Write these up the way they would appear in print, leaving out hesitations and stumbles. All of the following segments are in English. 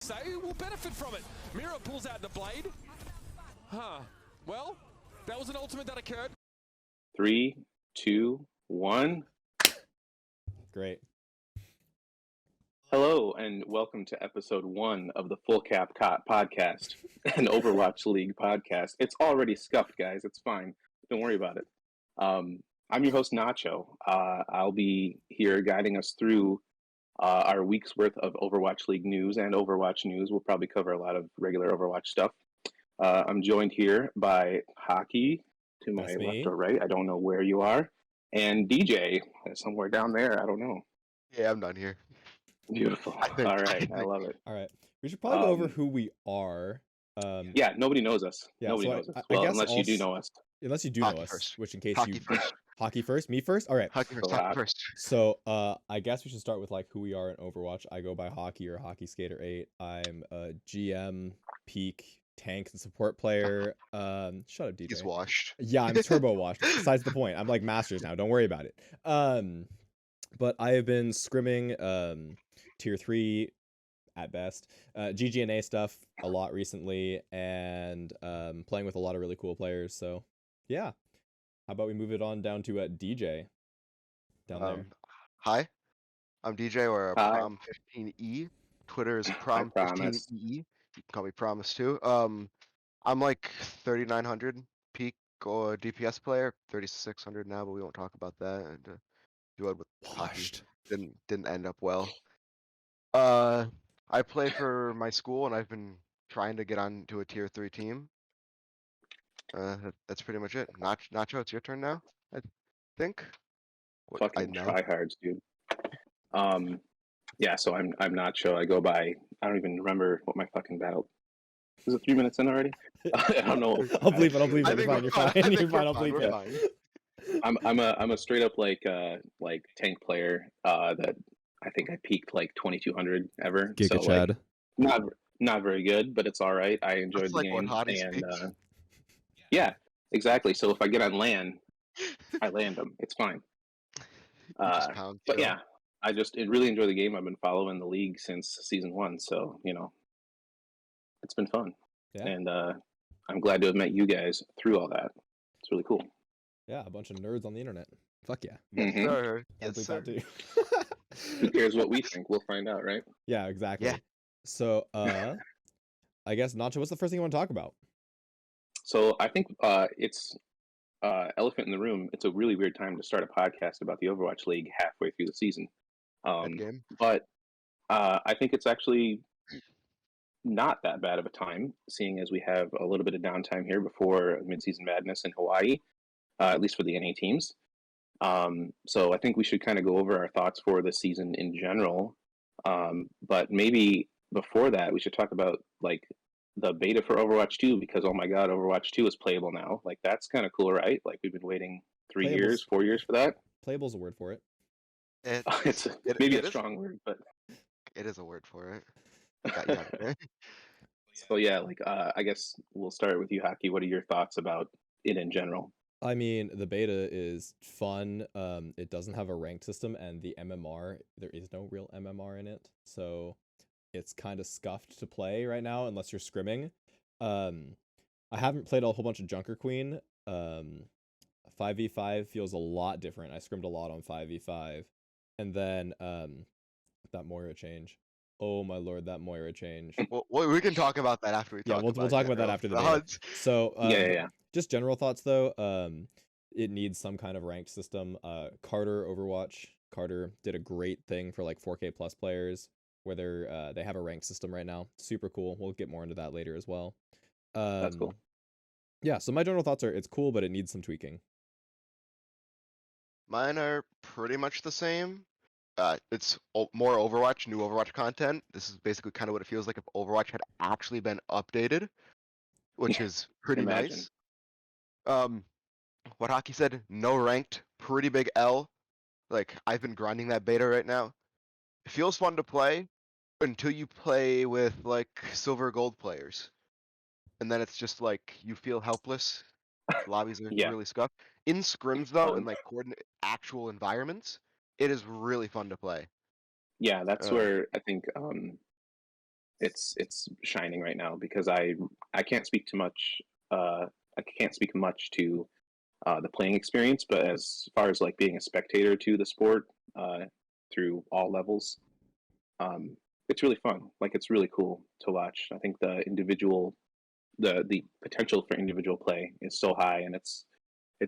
Say will benefit from it. Mira pulls out the blade. Well, that was an ultimate that occurred. 3, 2, 1. Great. Hello, and welcome to episode 1 of the Full Cap podcast, an Overwatch League podcast. It's already scuffed, guys. It's fine. Don't worry about it. I'm your host, Nacho. I'll be here guiding us through our week's worth of Overwatch League news and Overwatch news. We'll probably cover a lot of regular Overwatch stuff. I'm joined here by Hockey to my left or right. I don't know where you are. And DJ somewhere down there. I don't know. Yeah, I'm done here. Beautiful. All right. I love it. All right. We should probably go over who we are. Yeah, nobody knows us. Yeah, nobody so knows us. I Well, guess unless you do know us. Unless you do Hockey know us, first. which in case Hockey you... first. Hockey first? Me first? All right. Hockey first. Hockey first. So, I guess we should start with, like, who we are in Overwatch. I go by Hockey or Hockey Skater 8. I'm a GM, peak, tank, and support player. Shut up, DJ. He's washed. Yeah, I'm turbo washed. Besides the point. I'm like Masters now. Don't worry about it. But I have been scrimming tier 3 at best, GGNA stuff a lot recently, and playing with a lot of really cool players. So, yeah. How about we move it on down to DJ down there? Hi, I'm DJ or Hi. Prom15E. Twitter is Promise. Prom15E. You can call me Promise too. I'm like 3,900 peak or DPS player, 3,600 now, but we won't talk about that. And duo with hockey Washed. didn't end up well. I play for my school, and I've been trying to get on to a tier 3 team. That's pretty much it. Nacho, it's your turn now, I think. Fucking tryhards, dude. Yeah, so I'm Nacho. I go by, I don't even remember what my fucking battle. Is it 3 minutes in already? I don't know. I'll believe it. You're fine. You're fine. I'll believe it. I'm a straight up like tank player that I think I peaked like 2200 ever. Giga so Chad. Like, not very good, but it's all right. I enjoyed That's the like game. what Hottie And speaks. yeah, exactly. So if I get on LAN, I land them. It's fine. But yeah, I really enjoy the game. I've been following the league since season 1, so it's been fun. Yeah. And I'm glad to have met you guys through all that. It's really cool. Yeah, a bunch of nerds on the internet. Fuck yeah. Yes, Mhm. sir. I'll Yes, believe that sir. too. Who cares what we think? We'll find out, right? Yeah, exactly. Yeah. So, I guess, Nacho, what's the first thing you want to talk about? So I think it's elephant in the room. It's a really weird time to start a podcast about the Overwatch League halfway through the season. Game. But I think it's actually not that bad of a time, seeing as we have a little bit of downtime here before Midseason Madness in Hawaii, at least for the NA teams. So I think we should kind of go over our thoughts for the season in general. But maybe before that, we should talk about like the beta for Overwatch 2, because oh my god, Overwatch 2 is playable now. Like that's kind of cool, right? Like we've been waiting 4 years for that. Playable's a word for it. It's maybe a strong word, but it is a word for it. Got you on it. So yeah, like I guess we'll start with you, Hockey. What are your thoughts about it in general? I mean, the beta is fun. It doesn't have a ranked system, and the MMR, there is no real MMR in it, so it's kind of scuffed to play right now unless you're scrimming. I haven't played a whole bunch of Junker Queen. 5v5 feels a lot different. I scrimmed a lot on 5v5, and then that Moira change. Oh my lord, that Moira change. Well, we can talk about that after we talk. Yeah, we'll talk about that after the beta. So yeah. Just general thoughts though. It needs some kind of ranked system. Carter Overwatch. Carter did a great thing for like 4K plus players, where they have a ranked system right now. Super cool. We'll get more into that later as well. That's cool. Yeah, so my general thoughts are it's cool, but it needs some tweaking. Mine are pretty much the same. It's more Overwatch, new Overwatch content. This is basically kind of what it feels like if Overwatch had actually been updated, which is pretty nice. What Hockey said, no ranked, pretty big L. Like, I've been grinding that beta right now. It feels fun to play until you play with, like, silver gold players. And then it's just, like, you feel helpless. Lobbies are really scuffed. In scrims, though, in, like, coordinate actual environments, it is really fun to play. Yeah, that's where I think it's shining right now because I can't speak too much. I can't speak much to the playing experience, but as far as like being a spectator to the sport through all levels, it's really fun. Like it's really cool to watch. I think the potential for individual play is so high, and it's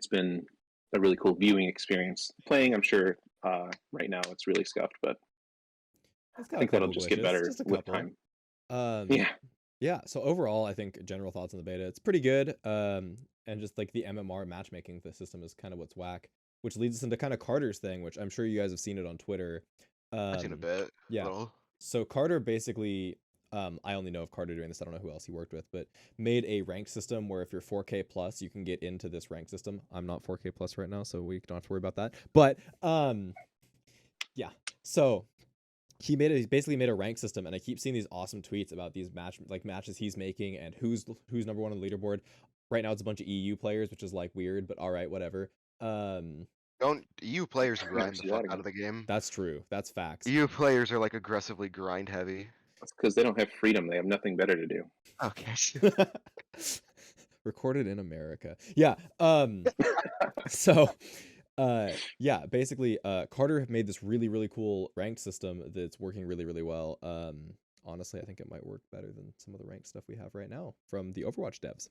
been a really cool viewing experience. Playing, I'm sure right now it's really scuffed, but It's I got a think that'll couple just get glitches, better just a with couple. time. Yeah. Yeah. So overall, I think general thoughts on the beta, it's pretty good. And just like the MMR matchmaking the system is kind of what's whack, which leads us into kind of Carter's thing, which I'm sure you guys have seen it on Twitter. I've seen a bit. Yeah. Little. So Carter basically, I only know of Carter doing this. I don't know who else he worked with, but made a ranked system where if you're 4K plus, you can get into this ranked system. I'm not 4K plus right now, so we don't have to worry about that. But yeah. So he basically made a rank system, and I keep seeing these awesome tweets about these matches he's making and who's number one on the leaderboard. Right now it's a bunch of EU players, which is like weird, but all right, whatever. Don't EU players grind the See a lot fuck of out of the game. That's true. That's facts. EU players are like aggressively grind heavy. That's because they don't have freedom. They have nothing better to do. Okay. Recorded in America. Yeah. So yeah, basically Carter made this really cool ranked system that's working really well. Honestly, I think it might work better than some of the ranked stuff we have right now from the Overwatch devs.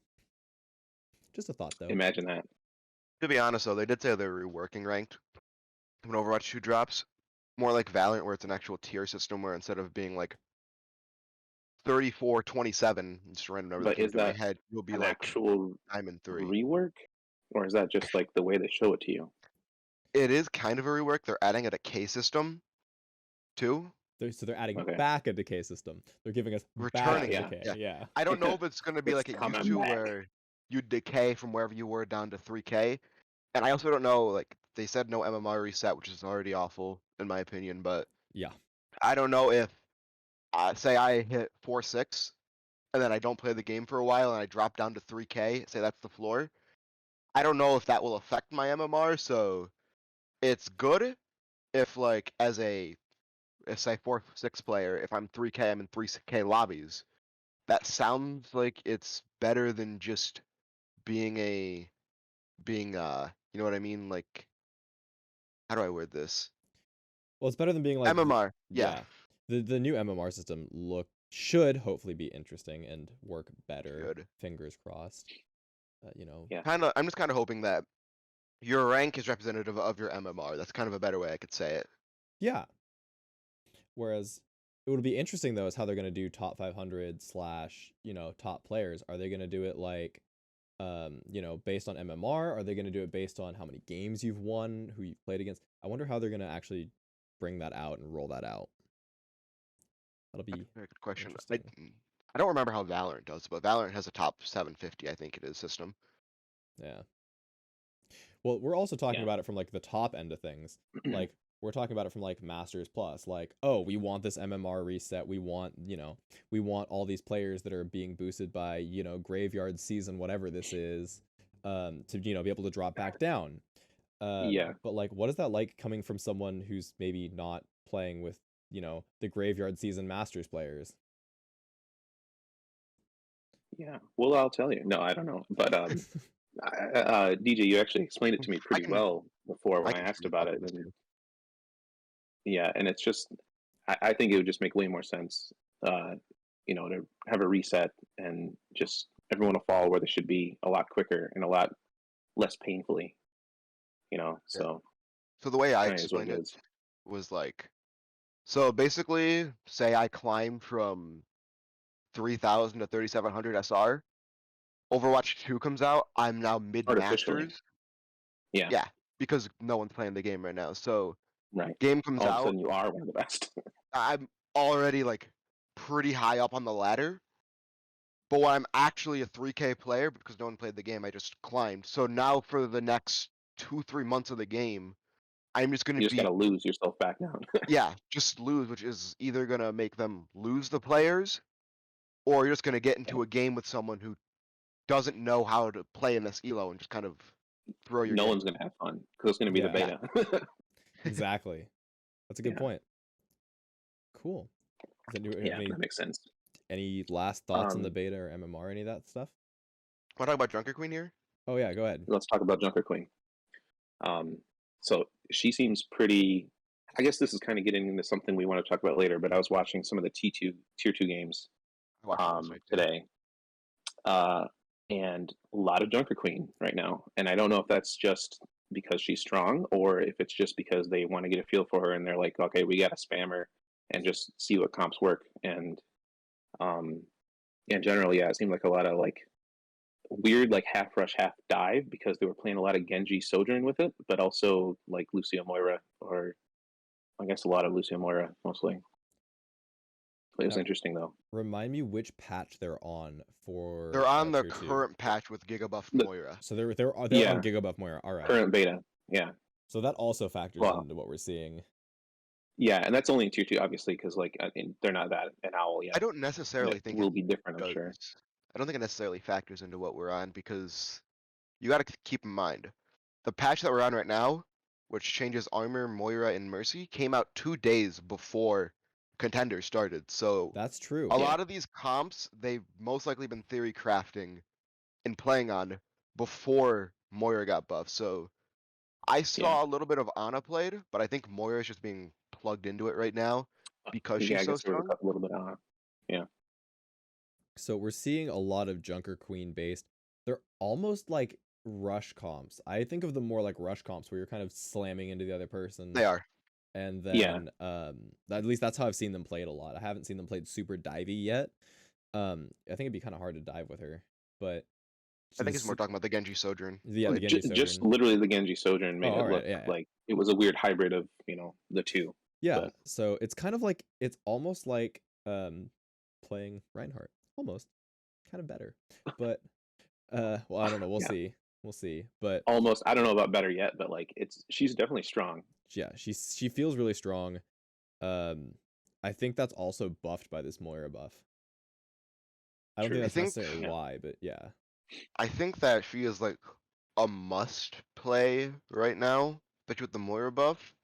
Just a thought though. Imagine that. To be honest though, they did say they're reworking ranked when Overwatch 2 drops. More like Valorant, where it's an actual tier system where instead of being like 34-27, just a random number that But came is to my that head, you'll be an like actual Diamond 3. rework, or is that just like the way they show it to you? It is kind of a rework. They're adding a decay system too. So they're adding Okay. back a decay system. They're giving us Returning back it, decay. Yeah. I don't know if it's gonna be It's like it used coming to, back. where you decay from wherever you were down to 3K. And I also don't know, like they said no MMR reset, which is already awful in my opinion, but Yeah. I don't know if say I hit 4-6 and then I don't play the game for a while and I drop down to 3K, say that's the floor. I don't know if that will affect my MMR, so it's good if like as a say 4-6 player, if I'm 3K, I'm in 3K lobbies. That sounds like it's better than just being you know what I mean? Like, how do I word this? Well, it's better than being like MMR. Yeah. The new MMR system should hopefully be interesting and work better. Good. Fingers crossed. You know. Yeah. I'm just kind of hoping that your rank is representative of your MMR. That's kind of a better way I could say it. Yeah. Whereas it would be interesting though is how they're gonna do top 500 / top players. Are they gonna do it like based on MMR? Are they gonna do it based on how many games you've won, who you've played against? I wonder how they're gonna actually bring that out and roll that out. That'll be Very good question. interesting. I don't remember how Valorant does, but Valorant has a top 750, I think it is, system. Yeah. Well, we're also talking about it from like the top end of things. Like we're talking about it from like Masters Plus. Like, oh, we want this MMR reset. We want, we want all these players that are being boosted by, Graveyard Season, whatever this is, to, be able to drop back down. Yeah. But like, what is that like coming from someone who's maybe not playing with, the Graveyard Season Masters players? Yeah. Well, I'll tell you. No, I don't know. But DJ, you actually explained it to me pretty well before when I asked about it. And, yeah, and it's just, I think it would just make way more sense, to have a reset and just everyone will fall where they should be a lot quicker and a lot less painfully, so. So the way I Kinda is what explained it it is. was like, so basically, say I climb from 3,000 to 3,700 SR. Overwatch 2 comes out, I'm now Artificially. mid-masters. Yeah. Yeah, because no one's playing the game right now. So Right. game comes All of a out, sudden you are one of the best. I'm already like pretty high up on the ladder. But when I'm actually a 3K player, because no one played the game, I just climbed. So now for the next 2-3 months of the game, I'm just gonna You just be gotta lose yourself back down. yeah, just lose, which is either gonna make them lose the players, or you're just gonna get into a game with someone who doesn't know how to play in this elo and just kind of throw your No game. one's gonna have fun because it's gonna be the Yeah. beta. Exactly. That's a good Yeah. point. Cool. Yeah, that makes sense. any last thoughts on the Um, beta or MMR, any of that stuff? Want to talk about Junker Queen here? Oh yeah, go ahead. let's talk about Junker Queen. So she seems pretty. I guess this is kind of getting into something we want to talk about later. But I was watching some of the tier 2 games I watched it last night too. today, and a lot of Junker Queen right now. And I don't know if that's just because she's strong, or if it's just because they want to get a feel for her, and they're like, okay, we got to spam her and just see what comps work. And in general, yeah, it seemed like a lot of like weird like half rush half dive because they were playing a lot of Genji Sojourn with it, but also like Lucio Moira, or I guess a lot of Lucio Moira mostly. It was Now, interesting though. remind me which patch they're on for They're on the tier 2. current patch with Gigabuff The- Moira. So they're Yeah. on Gigabuff Moira. All right. Current beta, yeah, So that also factors Well, into what we're seeing. yeah, and that's only in tier 2, obviously, because like they're not that an owl yet. I don't necessarily It think will it be different, I'm sure. does. I don't think it necessarily factors into what we're on because you got to keep in mind the patch that we're on right now, which changes Armor, Moira, and Mercy, came out 2 days before Contender started. So That's true. a Yeah. lot of these comps they've most likely been theory crafting and playing on before Moira got buffed. So I saw a little bit of Ana played, but I think Moira is just being plugged into it right now because Yeah, she's I so guess there was strong. a little bit on. Yeah, So we're seeing a lot of Junker Queen based. They're almost like rush comps. I think of them more like rush comps where you're kind of slamming into the other person. They are. And Yeah. then at least that's how I've seen them played a lot. I haven't seen them played super divey yet. I think it'd be kind of hard to dive with her, but I think it's she's- more talking about the Genji Sojourn. Yeah, the Like, Genji just Sojourn. literally the Genji Sojourn made Oh, it alright, look yeah. like it was a weird hybrid of the two. Yeah, but- so it's kind of like it's almost like playing Reinhardt. Almost. Kind of better. But well, I don't know, we'll Yeah. see. We'll see. But Almost, I don't know about better yet, but like she's definitely strong. yeah, she feels really strong. I think that's also buffed by this Moira buff. I don't True. think I that's think- necessarily Yeah. why, but yeah. I think that she is like a must play right now, especially with the Moira buff.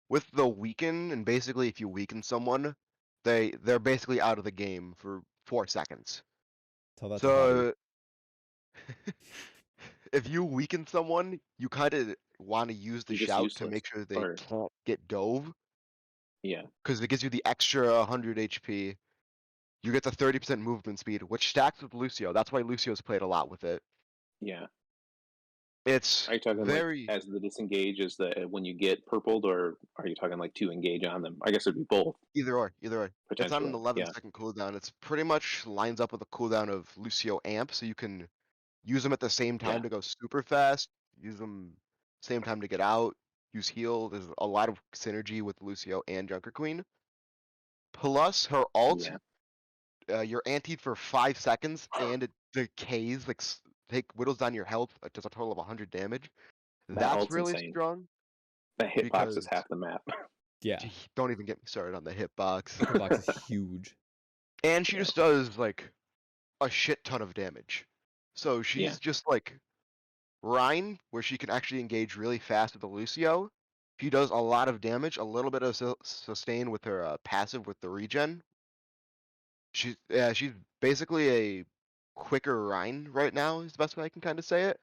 With the weaken, and basically if you weaken someone, they're basically out of the game for 4 seconds. Tell that to Hobby. So if you weaken someone, you kind of want to use the You're just shout to useless, make sure they or- can't get dove, Yeah, because it gives you the extra 100 HP. You get the 30% movement speed, which stacks with Lucio. That's why Lucio's played a lot with it. yeah. It's Are you talking very like as the disengage is the when you get purpled, or are you talking like to engage on them? I guess it'd be both. either or. It's on Potentially, an 11-second cooldown. It's pretty much lines up with the cooldown of Lucio Amp, so you can use them at the same time Yeah. to go super fast, use them same time to get out, use heal. There's a lot of synergy with Lucio and Junker Queen. Plus her ult, you're antied for 5 seconds and it decays, like whittles down your health, does a total of 100 damage. That That's ult's really insane. strong. That hitbox is because- half the map. Yeah. Gee, don't even get me started on the hitbox. Hitbox is huge. And she Yeah. just does like a shit ton of damage. So she's Yeah. just like Rhine, where she can actually engage really fast with the Lucio. She does a lot of damage, a little bit of sustain with her passive with the regen. She's basically a quicker Rhine right now, is the best way I can kind of say it.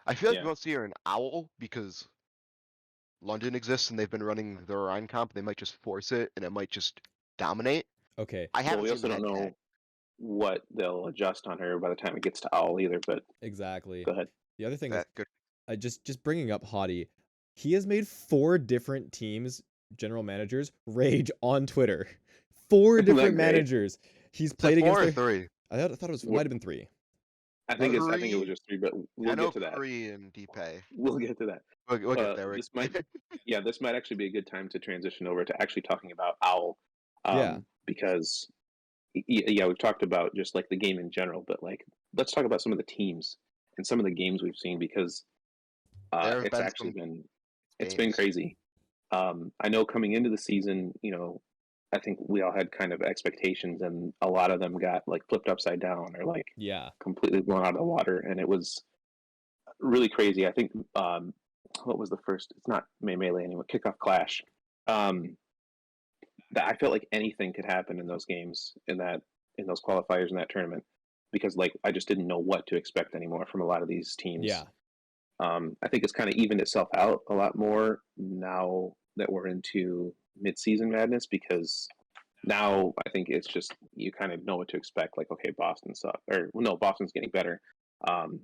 I feel like Yeah. we won't see her in Owl because London exists and they've been running the Rhine comp. They might just force it and it might just dominate. Okay, I Well, haven't we seen also the don't head-to-head. know what they'll adjust on her by the time it gets to Owl either. But exactly. go ahead. The other thing is Good. just bringing up Hottie, he has made 4 different teams general managers rage on Twitter. 4 Isn't that different great? managers. He's Is it played 4 against or their 3? I thought it might have been 3. I think it was Curry- just 3, but we'll I know get to that. Curry and Deepay. We'll get to that. We'll get there. This might actually be a good time to transition over to actually talking about Owl. Yeah. Because yeah, we've talked about just like the game in general, but like let's talk about some of the teams and some of the games we've seen, because There have it's been actually some been games. crazy. I know coming into the season, I think we all had kind of expectations, and a lot of them got like flipped upside down or like Yeah. completely blown out of the water, and it was really crazy. I think what was the first? It's not Melee anymore. Kickoff Clash. That I felt like anything could happen in those games, and that in those qualifiers in that tournament because like I just didn't know what to expect anymore from a lot of these teams. Yeah. I think it's kind of evened itself out a lot more now that we're into Midseason Madness because now I think it's just you kind of know what to expect. Like, okay, Boston sucks, or well, no, Boston's getting better. New York,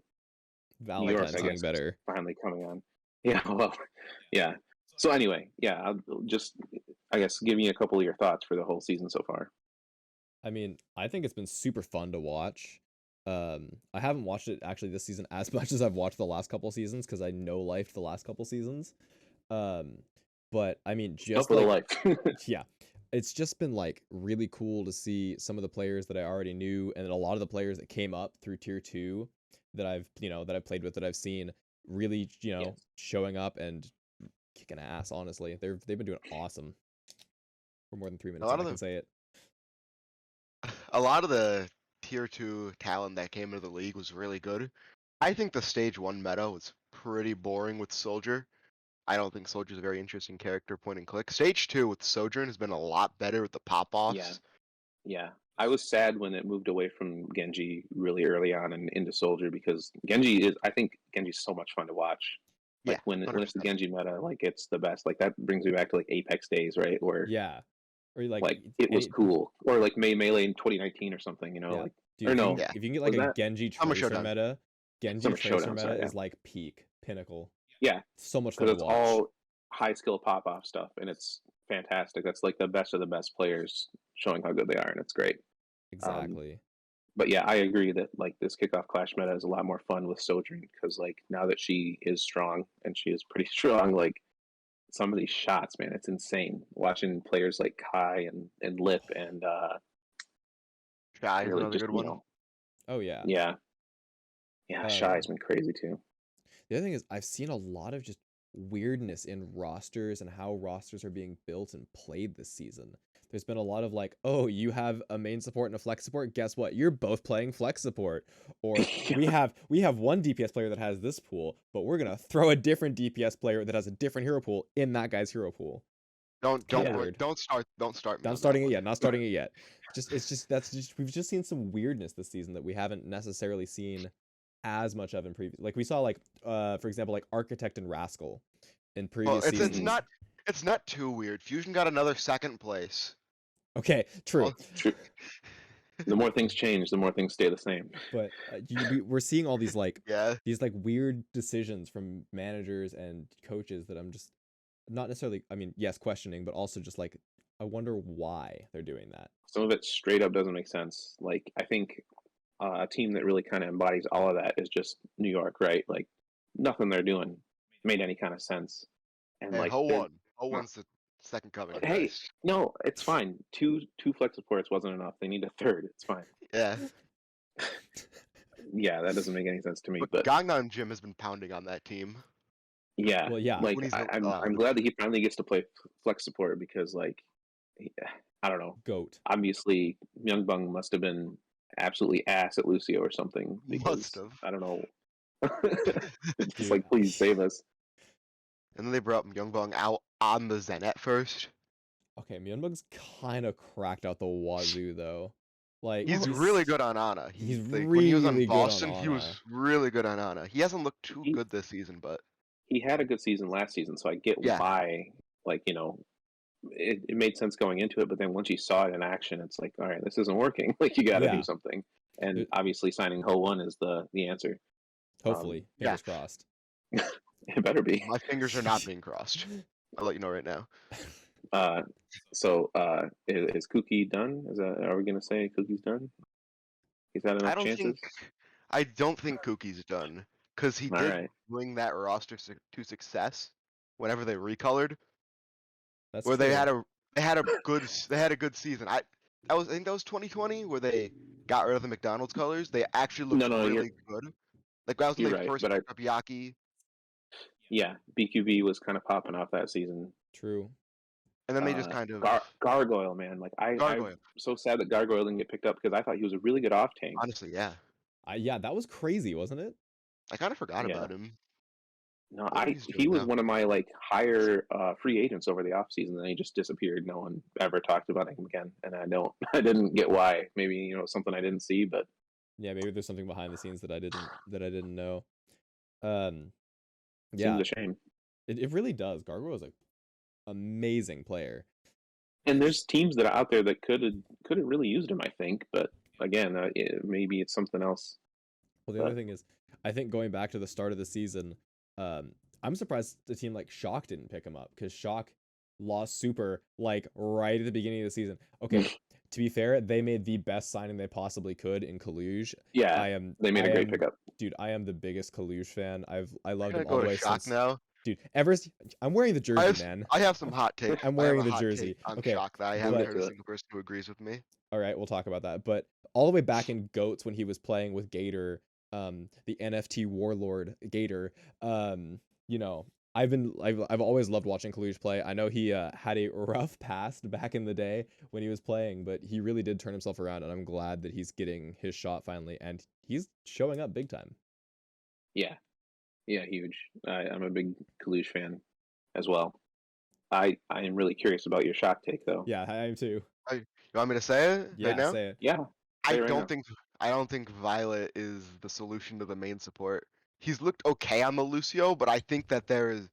Valentine's I getting guess, better. is finally coming on. Yeah, well, yeah. So anyway, yeah, I'll just I guess give me a couple of your thoughts for the whole season so far. I mean, I think it's been super fun to watch. I haven't watched it actually this season as much as I've watched the last couple seasons because I no-lifed the last couple seasons. But I mean, just Up with a like life. yeah, it's just been like really cool to see some of the players that I already knew and a lot of the players that came up through tier 2 that I've that I've played with that I've seen really Yes. showing up and kicking ass. Honestly, they've been doing awesome for more than 3 minutes. lot I of can say it. A lot of the tier 2 talent that came into the league was really good. I think the stage 1 meta was pretty boring with Soldier. I don't think Soldier's a very interesting character, point and click. Stage 2 with Sojourn has been a lot better with the pop-offs. Yeah. Yeah. I was sad when it moved away from Genji really early on and into Soldier because I think Genji's so much fun to watch. Like Yeah, when it's the 100%. Genji meta, like it's the best. Like that brings me back to like Apex days, right? Where Yeah, or like it was cool. Or like Melee in 2019 or something, Yeah. like Dude, or if you no. can, if you can get Was like a that Genji Summer Tracer Showdown. meta, Genji Summer Tracer Showdown, meta sorry, yeah. is like peak, pinnacle. Yeah. So much fun Because to it's watch. all high skill pop off stuff and it's fantastic. That's like the best of the best players showing how good they are and it's great. Exactly. But yeah, I agree that like this kickoff clash meta is a lot more fun with Sojourn because like now that she is strong and she is pretty strong, like some of these shots, man, it's insane. Watching players like Kai and Lip and Shy is really another just good one. Oh yeah. yeah, Shy's Um, been crazy too. The other thing is I've seen a lot of just weirdness in rosters and how rosters are being built and played this season. There's been a lot of like, oh, you have a main support and a flex support. Guess what? You're both playing flex support. Or we have one DPS player that has this pool, but we're gonna throw a different DPS player that has a different hero pool in that guy's hero pool. Don't Weird. start me Not on that starting it one. yet. Not starting it yet. We've just seen some weirdness this season that we haven't necessarily seen as much of in previous. Like we saw like for example like Architect and Rascal in Well, previous seasons. it's not too weird. Fusion got another second place. Okay, true. Well, True. The more things change, the more things stay the same. But we're seeing all these like yeah. these like weird decisions from managers and coaches that I'm just not necessarily. I mean, yes, questioning, but also just like I wonder why they're doing that. Some of it straight up doesn't make sense. Like I think a team that really kind of embodies all of that is just New York, right? Like nothing they're doing made any kind of sense. And Hey, like Ho1's the second coming of hey, Christ. no, it's fine. Two flex supports wasn't enough. They need a third. It's fine. Yeah. Yeah, that doesn't make any sense to me. But But Gangnam Jim has been pounding on that team. yeah, Well, yeah. like When he's I'm allowed. glad that he finally gets to play flex support because like I don't know. Goat. Obviously, Young Bung must have been absolutely ass at Lucio or something because Must have. I don't know. Just Dude. like please save us. And then they brought Myungbong out on the Zenit first. Okay, Myeonbug's kind of cracked out the wazoo though. Like He's really good on Ana. He's like, when he was on really good on Boston, he was Ana. really good on Ana. He hasn't looked too He- good this season, but He had a good season last season, so I get Yeah. why. Like it made sense going into it, but then once you saw it in action, it's like, all right, this isn't working. Like you got to Yeah. do something. And It- obviously, signing Ho1 is the answer. Hopefully, yeah. fingers crossed. It better be. my fingers are not being crossed. I'll let you know right now. So is Kuki done? Are we gonna say Kuki's done? He's had enough chances. I don't think Cookie's done because he All did right. bring that roster to success whenever they recolored, That's where true. they had a good season. I think that was 2020 where they got rid of the McDonald's colors. They actually looked No, really good. Like that was when you're they right, first but picked up Yaki, Yeah, BQB was kind of popping off that season. True. and then they just kind of Gargoyle, man. Like I'm Gargoyle. so sad that Gargoyle didn't get picked up because I thought he was a really good off tank. Honestly, yeah, Yeah, that was crazy, wasn't it? I kind of forgot Yeah. about him. No, What he's he doing was now. one of my like higher free agents over the offseason, and he just disappeared. No one ever talked about him again, and I didn't get why. Maybe something I didn't see, but Yeah, maybe there's something behind the scenes that I didn't know. Um, seems yeah, a shame. it really does. Gargoyle is a amazing player. And there's teams that are out there that could have really used him, I think. But again, maybe it's something else. Well, the But other thing is, I think going back to the start of the season, um, I'm surprised the team like Shock didn't pick him up because Shock lost Super like right at the beginning of the season. Okay, to be fair, they made the best signing they possibly could in Kaluj. yeah, they made a great pickup. Dude, I am the biggest Kaluj fan. I I'm loved gonna him all go the to way Shock since. now. Dude, I'm wearing the jersey, man. I have some hot take. I'm I have wearing a the hot jersey. take on Okay, Shock that I We'll haven't get heard to a it. single person who agrees with me. all right, we'll talk about that. But all the way back in Goats when he was playing with Gator, the NFT warlord Gator, you know, I've always loved watching Kaluj play. I know he had a rough past back in the day when he was playing, but he really did turn himself around, and I'm glad that he's getting his shot finally, and he's showing up big time. Yeah, yeah, huge. I'm a big Kalush fan as well. I am really curious about your Shock take, though. Yeah, I am too. You want me to say it Yeah, right now? say it. Yeah, I say it right don't now. think I don't think Violet is the solution to the main support. He's looked okay on the Lucio, but I think that there's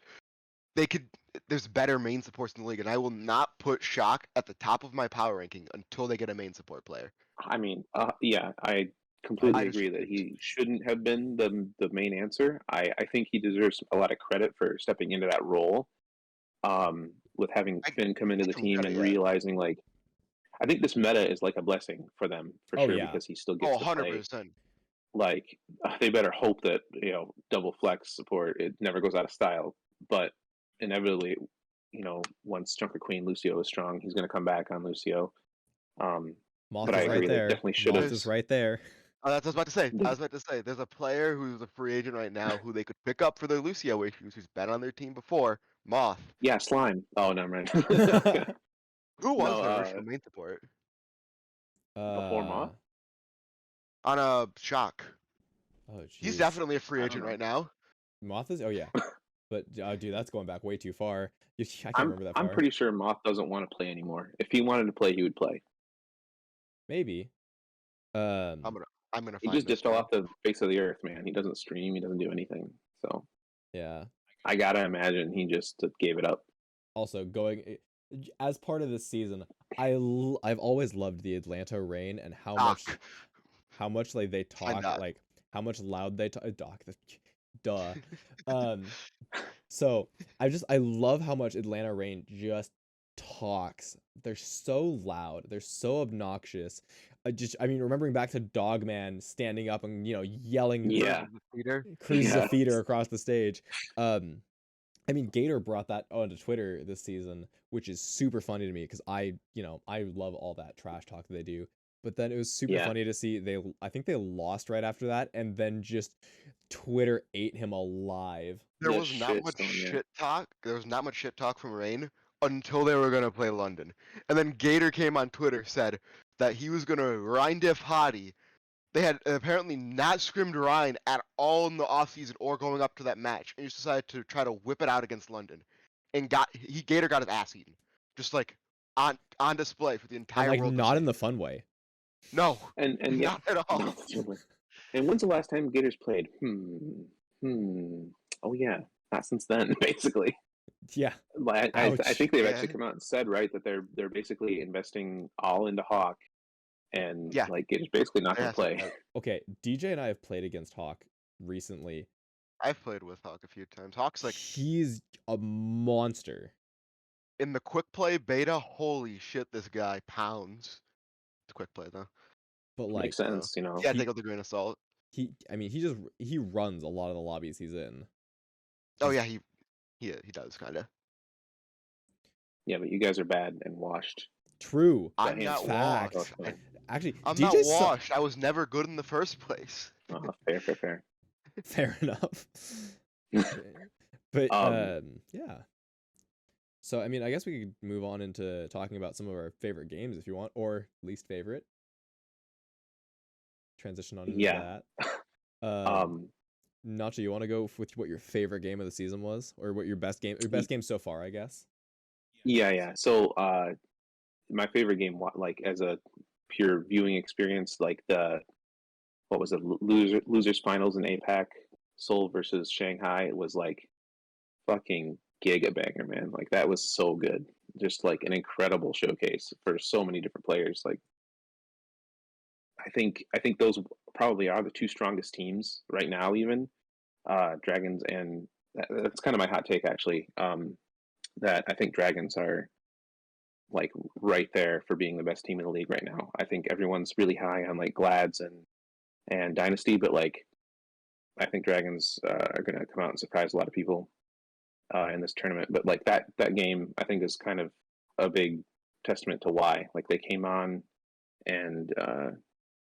better main supports in the league, and I will not put Shock at the top of my power ranking until they get a main support player. I mean, yeah, I I completely just agree that refuse. he shouldn't have been the main answer. I think he deserves a lot of credit for stepping into that role. With having I Finn come into the give him team credit, and yeah. realizing like, I think this meta is like a blessing for them for Oh sure yeah. because he still Oh, gets to play. 100%. Like they better hope that double flex support it never goes out of style. But inevitably, once Junker Queen Lucio is strong, he's going to come back on Lucio. Moth But I is right agree that there. definitely should have. Moth is right there. That's what I was about to say. I was about to say, there's a player who's a free agent right now who they could pick up for their Lucio issues, who's been on their team before, Moth. Yeah, Slime. Oh, never mind. Who was No, their original main support? before Moth? On a Shock. Oh He's jeez. definitely a free I don't agent know. right now. Moth is. Oh yeah. But dude, that's going back way too far. I can't I'm remember that I'm far. pretty sure Moth doesn't want to play anymore. If he wanted to play, he would play. Maybe. I'm gonna He find just this fell now. off the face of the earth, man. He doesn't stream. He doesn't do anything. So Yeah. I gotta imagine he just gave it up. Also, as part of this season, I've always loved the Atlanta Rain and how much like they talk, Doc. like how much loud they talk. Doc, duh. Um, so I love how much Atlanta Rain just talks. They're so loud. They're so obnoxious. I mean, remembering back to Dogman standing up and yelling Yeah. cruises a Yeah. feeder across the stage. I mean, Gator brought that onto Twitter this season, which is super funny to me because I love all that trash talk that they do. But then it was super Yeah. funny to see I think they lost right after that, and then just Twitter ate him alive. There Yeah, was not much shitstorm, yeah. shit talk. There was not much shit talk from Rain until they were gonna play London, and then Gator came on Twitter said that he was gonna Ryan diff Hottie. They had apparently not scrimmed Ryan at all in the offseason or going up to that match, and he just decided to try to whip it out against London, and Gator got his ass eaten, just like on display for the And entire like world. not in the fun way. No, And yeah. not at all. No, certainly. And when's the last time Gators played? Oh yeah, not since then, basically. Yeah. But I Ouch. think they've Yeah. actually come out and said right that they're basically investing all into Hawk, and Yeah. like Gators basically not They gonna have said play. that. Okay, DJ and I have played against Hawk recently. I've played with Hawk a few times. Hawk's like He's a monster. in the quick play beta. Holy shit, this guy pounds. It's quick play though. But like Makes sense, you know. Yeah, he- take with a grain of salt. I mean, he runs a lot of the lobbies he's in. Oh yeah, he does kind of. Yeah, but you guys are bad and washed. True. I'm Yeah, not fact. washed. Actually, I'm DJ not washed. I was never good in the first place. Fair. Fair enough. But yeah. So I mean, I guess we could move on into talking about some of our favorite games if you want, or least favorite. Transition on into Yeah. that. Nacho, you want to go with what your favorite game of the season was, or what your best game so far, I guess? Yeah. So, my favorite game, like as a pure viewing experience, like what was it, losers finals in APAC, Seoul versus Shanghai. It was like fucking giga banger, man. Like that was so good. Just like an incredible showcase for so many different players. Like I think those probably are the two strongest teams right now, even Dragons, and that's kind of my hot take actually. That I think Dragons are like right there for being the best team in the league right now. I think everyone's really high on like Glads and Dynasty, but like I think Dragons are going to come out and surprise a lot of people in this tournament. But like that game, I think is kind of a big testament to why like they came on and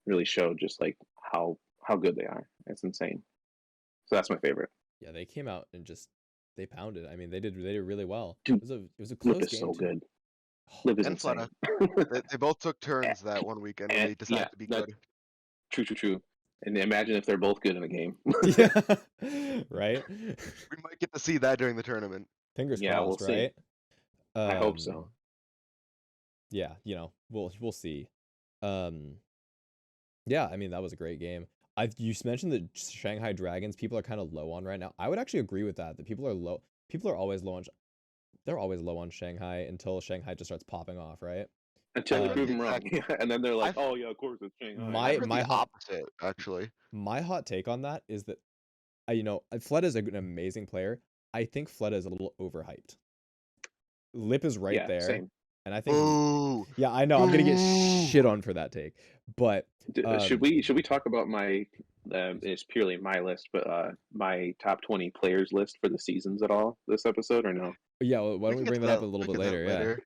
really showed just like how good they are. It's insane. So that's my favorite. Yeah, they came out and just they pounded. I mean, they did really well. Dude, It was a Lip close is game so too. good. Lip is And insane. Fleta. They both took turns that one weekend and And they decided yeah, to be that, good. true. And imagine if they're both good in a game. Yeah, right. We might get to see that during the tournament. Fingers Yeah, we'll crossed, see. right? I hope so. Yeah, we'll see. Yeah, I mean that was a great game. You mentioned the Shanghai Dragons. People are kind of low on right now. I would actually agree with that. That people are low. People are always low on. They're always low on Shanghai until Shanghai just starts popping off, right? Until we Um, prove them wrong. and then they're like, I've- oh yeah, of course it's Shanghai. I've heard my the hot opposite, actually. my hot take on that is that Fleta is an amazing player. I think Fleta is a little overhyped. Lip is right Yeah, there, same. and I think Ooh. yeah, I know I'm gonna get Ooh. shit on for that take, but Should we talk about my it's purely my list, but my top 20 players list for the seasons at all this episode or no? yeah, well, why don't we can get bring to that up a little we bit can get later?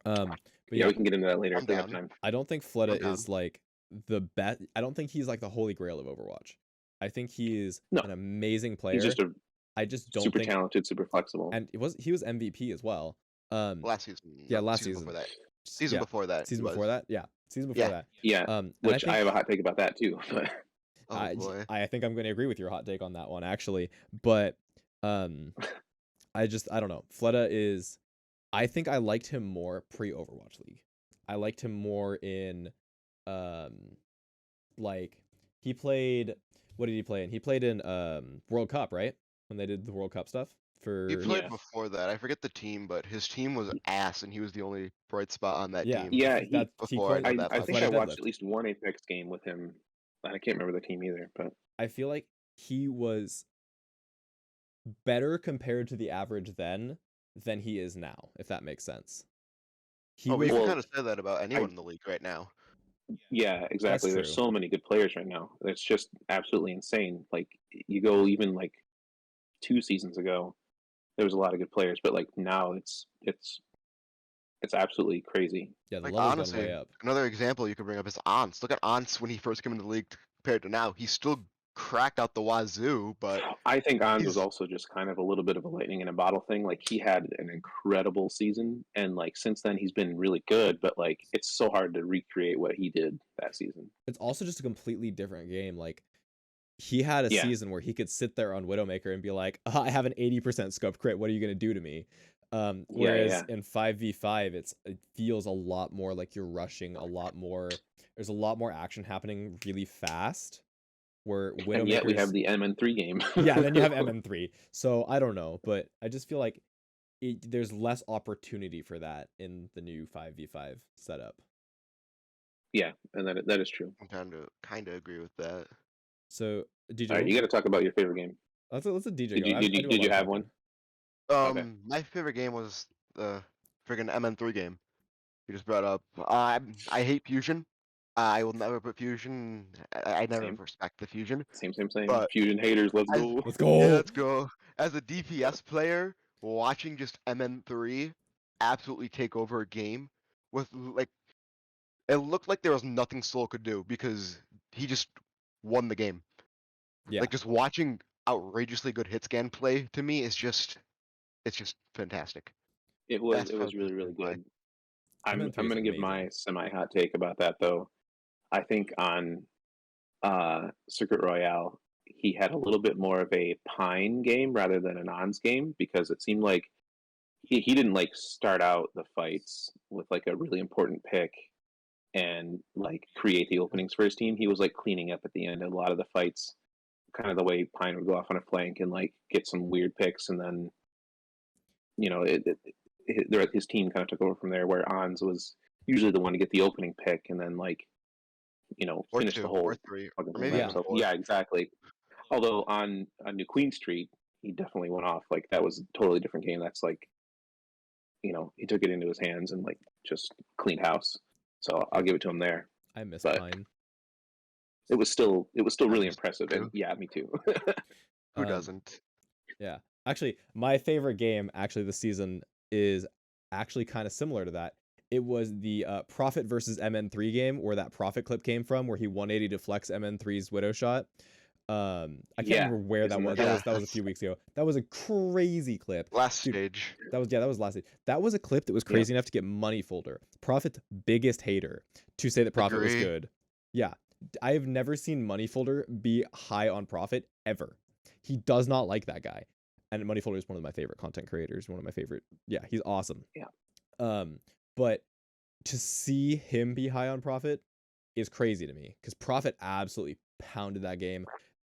that Yeah. But Yeah, yeah, we can get into that later I'm if we have down. time. I don't think Fleta I'm down. is like the best. I don't think he's like the holy grail of Overwatch. I think he is No. an amazing player. He's just a I just don't super think, talented, super flexible. and he was MVP as well. Last season. Yeah, no, last season season. before that. Season Yeah, before that. season he before was. that. Yeah, season before Yeah. that. Yeah, And which I I have a think hot take about that too. But Oh boy. I think I'm going to agree with your hot take on that one actually, but I don't know. Fleta is. I think I liked him more pre-Overwatch League. I liked him more in, like he played. What did he play in? He played in World Cup, right? When they did the World Cup stuff for. He played Yeah. before that. I forget the team, but his team was ass, and he was the only bright spot on that Yeah, team. yeah, that he before I coined. know that I think I Fleta watched deadlift. at least one Apex game with him. I can't remember the team either, but I feel like he was better compared to the average then than he is now, if that makes sense. He Oh, but was you can Well, kind of say that about anyone in the league right now. yeah, exactly. There's true. so many good players right now. It's just absolutely insane. Like you go even like 2 seasons ago, there was a lot of good players, but like now it's absolutely crazy. yeah, the Like level's honestly, gone way up. another example you could bring up is Ants. Look at Ants when he first came into the league compared to now. He's still cracked out the wazoo, but I think Ons was he's also just kind of a little bit of a lightning in a bottle thing. Like he had an incredible season, and like since then he's been really good. But like it's so hard to recreate what he did that season. It's also just a completely different game. Like he had a Yeah. season where he could sit there on Widowmaker and be like, I have an 80% scope crit. What are you gonna do to me? Whereas in 5v5, it feels a lot more like you're rushing a lot more. There's a lot more action happening really fast. Where Widowmaker. And yet we have the MN3 game. Yeah, and then you have MN3. So I don't know, but I just feel like there's less opportunity for that in the new 5v5 setup. Yeah, and that is true. I'm kind of agree with that. So DJ, All right, you got to talk about your favorite game. let's a DJ Did go. you I did do you a did lot you of have talking. one? Okay. My favorite game was the friggin' MN3 game. You just brought up. I hate Fusion. I will never put Fusion. I never Same. respect the Fusion. Same. But Fusion haters, let's as- go. Let's Yeah, go. let's go. As a DPS player, watching just MN3 absolutely take over a game with like it looked like there was nothing Soul could do because he just won the game. Yeah. Like just watching outrageously good hit scan play to me is just it's just fantastic. It was That's it was probably really the play. good. I'm MN3 I'm is gonna give my amazing. semi hot take about that though. I think on Circuit Royale, he had a little bit more of a Pine game rather than an Ons game, because it seemed like he didn't like start out the fights with like a really important pick and like create the openings for his team. He was like cleaning up at the end of a lot of the fights, kind of the way Pine would go off on a flank and like get some weird picks, and then his team kind of took over from there. Where Ons was usually the one to get the opening pick and then like Or finish the two, whole or three, fucking or thing maybe by Yeah. even himself. four. Yeah, exactly. Although on New Queen Street, he definitely went off. Like that was a totally different game. That's like, he took it into his hands and like just cleaned house. So I'll give it to him there. I miss But Pine. it was still I really missed impressive. too. And yeah, me too. Who Um, doesn't? Yeah. Actually, my favorite game actually this season is actually kind of similar to that. It was the Prophet versus MN3 game where that Prophet clip came from, where he 180 deflects MN3's Widow shot. I can't Yeah, remember where that isn't was. that- That was a few weeks ago. That was a crazy clip. Last Dude, stage. that was last. That was a clip that was crazy enough to get Money Folder, Prophet's biggest hater, to say that Prophet was Agree. good. Yeah, I have never seen Money Folder be high on Prophet ever. He does not like that guy, and Money Folder is one of my favorite content creators. One of my favorite. Yeah, he's awesome. Yeah. But to see him be high on Prophet is crazy to me, because Prophet absolutely pounded that game,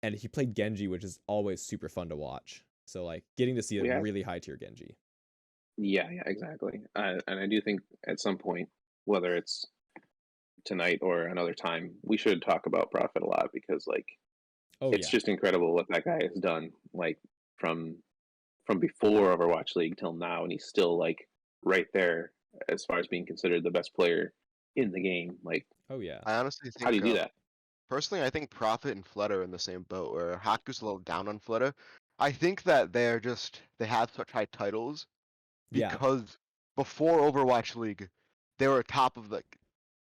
and he played Genji, which is always super fun to watch. So like getting to see a Yeah. really high tier Genji. Yeah, exactly. And I do think at some point, whether it's tonight or another time, we should talk about Prophet a lot, because like Oh it's yeah, just incredible what that guy has done. Like from before Overwatch League till now, and he's still like right there as far as being considered the best player in the game. Like, oh yeah. I honestly think. how do you do that? Personally, I think Prophet and Flutter are in the same boat, where Haku's a little down on Flutter. I think that they have such high titles Yeah. because before Overwatch League, they were top of the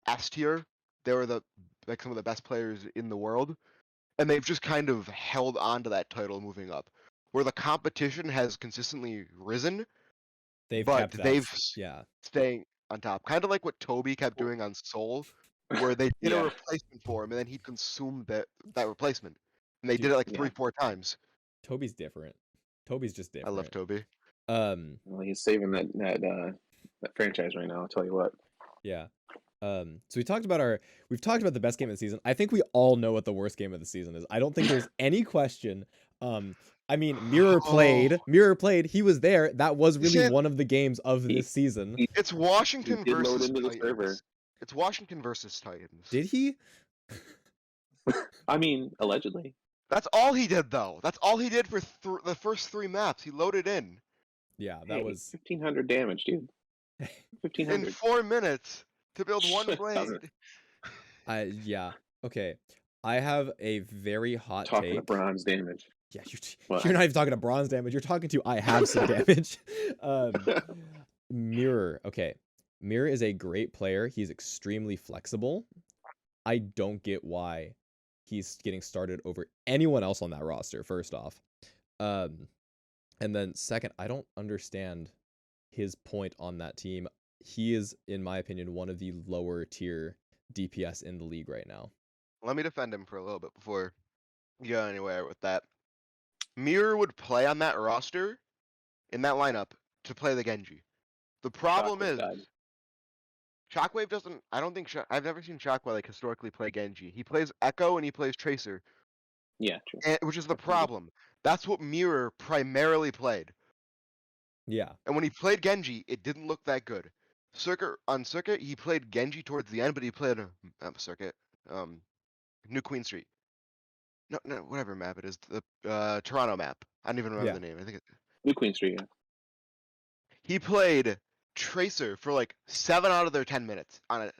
S tier. They were some of the best players in the world, and they've just kind of held on to that title moving up. Where the competition has consistently risen, They've but kept that. they've Yeah. staying on top. Kind of like what Toby kept doing on Soul, where they did a Yeah. replacement for him, and then he consumed that replacement. And they Dude, did it like yeah. 3-4 times. Toby's different. Toby's just I different. love Toby. Well, he's saving that franchise right now. I'll tell you what. Yeah. So we've talked about the best game of the season. I think we all know what the worst game of the season is. I don't think there's any question. I mean, Mirror played. He was there. That was really Shit. one of the games of He- this season. It's Washington He did load versus into the server. Titans. It's Washington versus Titans. Did he? I mean, allegedly. That's all he did, though. That's all he did for the first 3 maps. He loaded in. Yeah, that Hey, was 1,500 damage, dude. In 1,500. 4 minutes to build one Shut blade. up. yeah. Okay. I have a very hot Talking take. of bronze damage. Yeah, What? you're not even talking to bronze damage. You're talking to I have some damage. Mirror. Okay. Mirror is a great player. He's extremely flexible. I don't get why he's getting started over anyone else on that roster, first off. And then second, I don't understand his point on that team. He is, in my opinion, one of the lower tier DPS in the league right now. Let me defend him for a little bit before you go anywhere with that. Mirror would play on that roster, in that lineup, to play the Genji. The problem Shockwave is, died. Shockwave doesn't. I don't think. I've never seen Shockwave like historically play Genji. He plays Echo and he plays Tracer, Yeah, true. which is the That's what he- problem. That's what Mirror primarily played. Yeah. And when he played Genji, it didn't look that good. On Circuit, he played Genji towards the end, but he played Circuit, New Queen Street. No, whatever map it is, the Toronto map. I don't even remember Yeah. the name. I think New Queen Street, yeah. he played Tracer for like 7 out of their 10 minutes on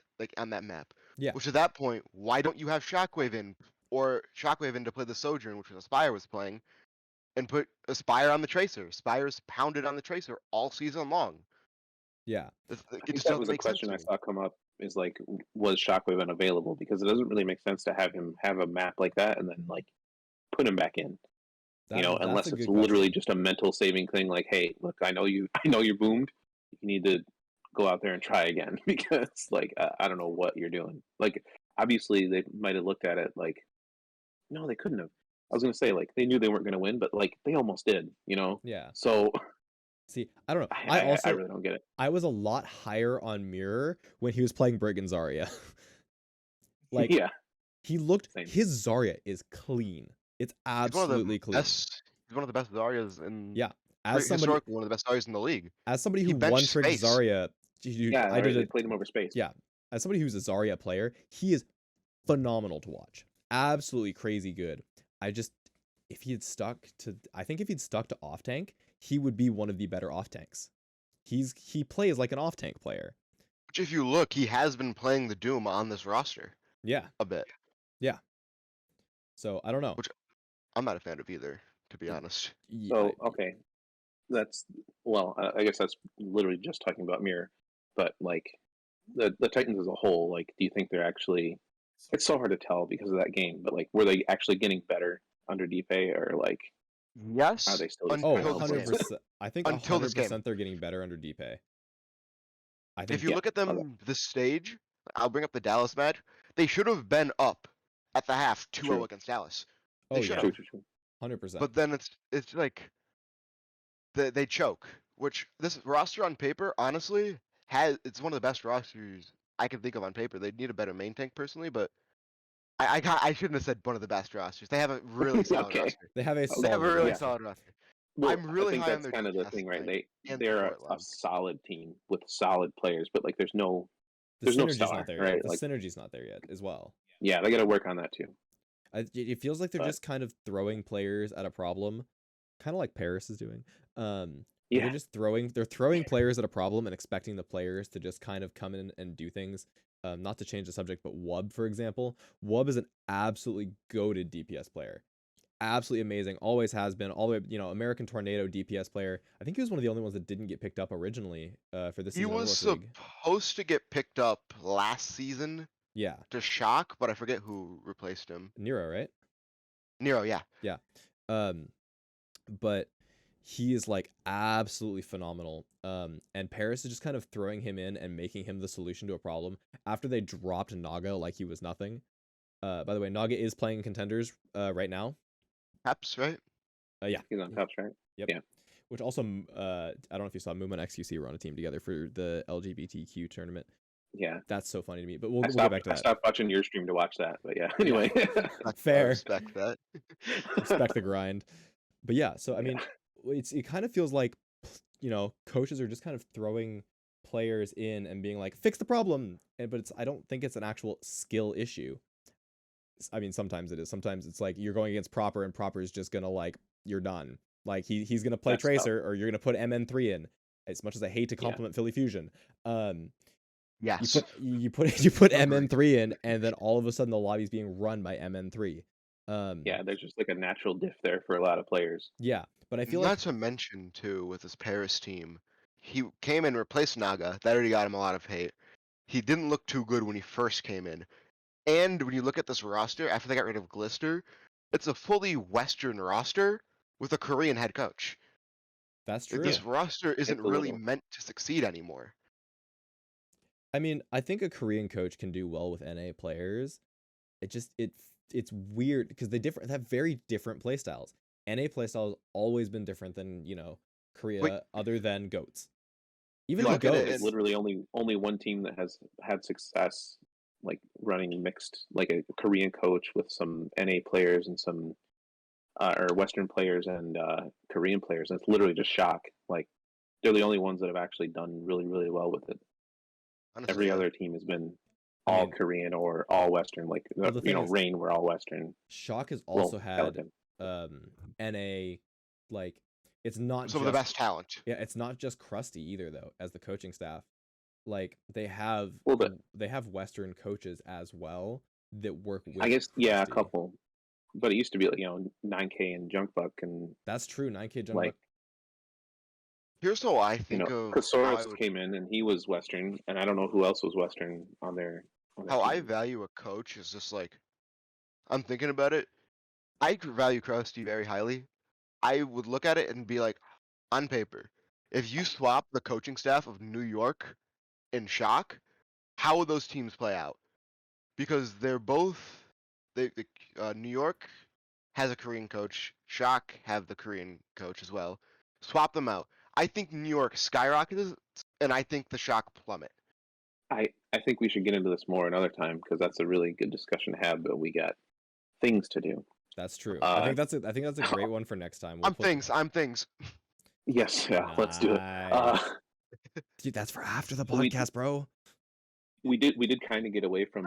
that map. Yeah. Which at that point, why don't you have Shockwave in to play the Sojourn, which Aspire was playing, and put Aspire on the Tracer? Aspire's pounded on the Tracer all season long. Yeah. I It think just that doesn't was a make sense question to I me. saw come up, is like, was Shockwave unavailable? Because it doesn't really make sense to have him have a map like that and then like put him back in. That's Unless a it's good literally question. just a mental saving thing, like, hey, look, I know you're boomed. You need to go out there and try again, because like I don't know what you're doing. Like, obviously they might have looked at it like, no, they couldn't have. I was gonna say like they knew they weren't gonna win, but like they almost did, you know. Yeah. So See, I don't know. I really don't get it. I was a lot higher on Mirror when he was playing Brigand Zarya. Like, yeah, he looked. Same. His Zarya is clean. It's absolutely clean. He's one of the best Zaryas in Yeah. As somebody, historically one of the best Zaryas in the league. as somebody he who benched one tricked Space. Zarya, dude, yeah. I did They it. played him over space. Yeah, as somebody who's a Zarya player, he is phenomenal to watch. Absolutely crazy good. If he had stuck to, I think if he'd stuck to off tank, he would be one of the better off tanks. He plays like an off tank player. Which, if you look, he has been playing the Doom on this roster Yeah. a bit. Yeah. So I don't know. Which I'm not a fan of either, to be honest. Yeah, So okay, that's I guess that's literally just talking about Mirror, but like the Titans as a whole, like, do you think they're actually? It's so hard to tell because of that game, but like, were they actually getting better under DPay, or like, Yes. are they still? Just oh, kind of 100%. I think Until this game. 100% they're getting better under DPay. I think If you yeah, look at them this stage, I'll bring up the Dallas match. They should have been up at the half 2-0 True. against Dallas. oh They yeah, should True, have. true, true. 100%. But then it's like they choke. Which this roster on paper, honestly, it's one of the best rosters I can think of on paper. They need a better main tank personally, but I shouldn't have said one of the best rosters. They have a really solid Okay. roster. They have a They have a solid really roster. solid roster. Well, I'm really I think high on that's their kind of the DPS thing, right? play and They're support a line. solid team with solid players, but like there's no The there's no synergy's star, not there right? yet. The Like, synergy's not there yet as well. yeah, they got to work on that too. It feels like they're But- just kind of throwing players at a problem, kind of like Paris is doing. Where Yeah, they're throwing players at a problem and expecting the players to just kind of come in and do things. Not to change the subject, but Wub, for example, Wub is an absolutely goated DPS player. Absolutely amazing. Always has been. All the way, American Tornado DPS player. I think he was one of the only ones that didn't get picked up originally for this He season of was Overwatch League. supposed to get picked up last season Yeah, to Shock, but I forget who replaced him. Nero, right? Nero, yeah. But he is like absolutely phenomenal. And Paris is just kind of throwing him in and making him the solution to a problem after they dropped Naga like he was nothing. By the way, Naga is playing contenders right now. Perhaps, right? Yeah, he's on top, right? yep. Yeah. Which also, I don't know if you saw Mooma and XQC were on a team together for the LGBTQ tournament. Yeah. That's so funny to me. But we'll get back to I that. stopped watching your stream to watch that, but yeah. Anyway. Fair. I respect that. Respect the grind. But yeah, so I mean, it kind of feels like, coaches are just kind of throwing players in and being like, fix the problem. But I don't think it's an actual skill issue. I mean, sometimes it is. Sometimes it's like you're going against Proper and Proper is just gonna like, you're done. Like he's gonna play That's Tracer or you're gonna put MN3 in. As much as I hate to Yeah. compliment Philly Fusion, Yes. you put Agreed. MN3 in, and then all of a sudden the lobby's being run by MN3. Yeah, there's just like a natural diff there for a lot of players. Yeah, but I feel Not like to mention, too, with this Paris team, he came in and replaced Naga. That already got him a lot of hate. He didn't look too good when he first came in. And when you look at this roster, after they got rid of Glister, it's a fully Western roster with a Korean head coach. that's Like, true. this roster isn't a really little. meant to succeed anymore. I mean, I think a Korean coach can do well with NA players. It's weird because they have very different playstyles. NA playstyle has always been different than, Korea, other than GOATs. Even You though look at it GOATs, There's literally only one team that has had success, like running mixed, like a Korean coach with some NA players and some or Western players and Korean players. And it's literally just Shock. Like they're the only ones that have actually done really, really well with it. Honestly, Every yeah. other team has been I all mean- Korean or all Western. Like Well, the thing is- Rain were all Western. Shock has Well, also had Pelican. NA, like it's not Some of the best talent. Yeah, it's not just Krusty either though, as the coaching staff. Like they have Well, but- Western coaches as well that work with I guess a Krusty. couple. But it used to be like 9K and Junkbuck and That's true. 9K Jump like Here's how I think of because how I Soros would- came in and he was Western, and I don't know who else was Western on their. how I team. value a coach is just like, I'm thinking about it. I value Krusty very highly. I would look at it and be like, on paper, if you swap the coaching staff of New York and Shock, how would those teams play out? Because they're both, New York has a Korean coach. Shock have the Korean coach as well. Swap them out. I think New York skyrockets, and I think the Shock plummet. I think we should get into this more another time because that's a really good discussion to have. But we got things to do. That's true. I think that's a great one for next time. We'll I'm things. Yes, yeah, let's do it. Nice. Dude, that's for after the podcast, bro. We did kind of get away from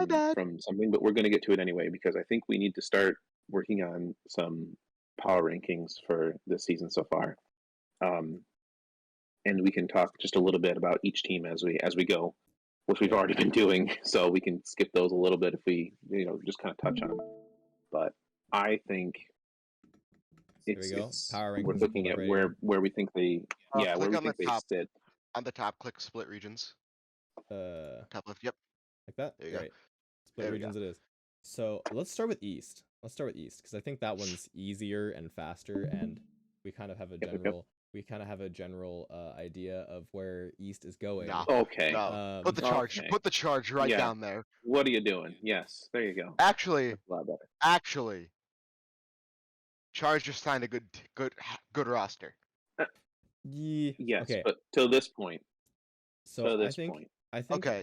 something, but we're going to get to it anyway because I think we need to start working on some power rankings for this season so far, and we can talk just a little bit about each team as we go, which we've already been doing. So we can skip those a little bit if we just kind of touch on them. But I think it's Power rankings. we're looking at where we think they where we think they sit. On the top, click split regions. Top left. Yep. Like that. There you Great. Split regions it is. So let's start with East. Because I think that one's easier and faster, and we kind of have a general idea of where East is going. No. Okay. No. Put the charge. Okay. Put the charge right down there. What are you doing? Yes, there you go. Actually, That's a lot better. Charge just signed a good roster. Yeah. Yes, Okay. but till this point. So to I this think point.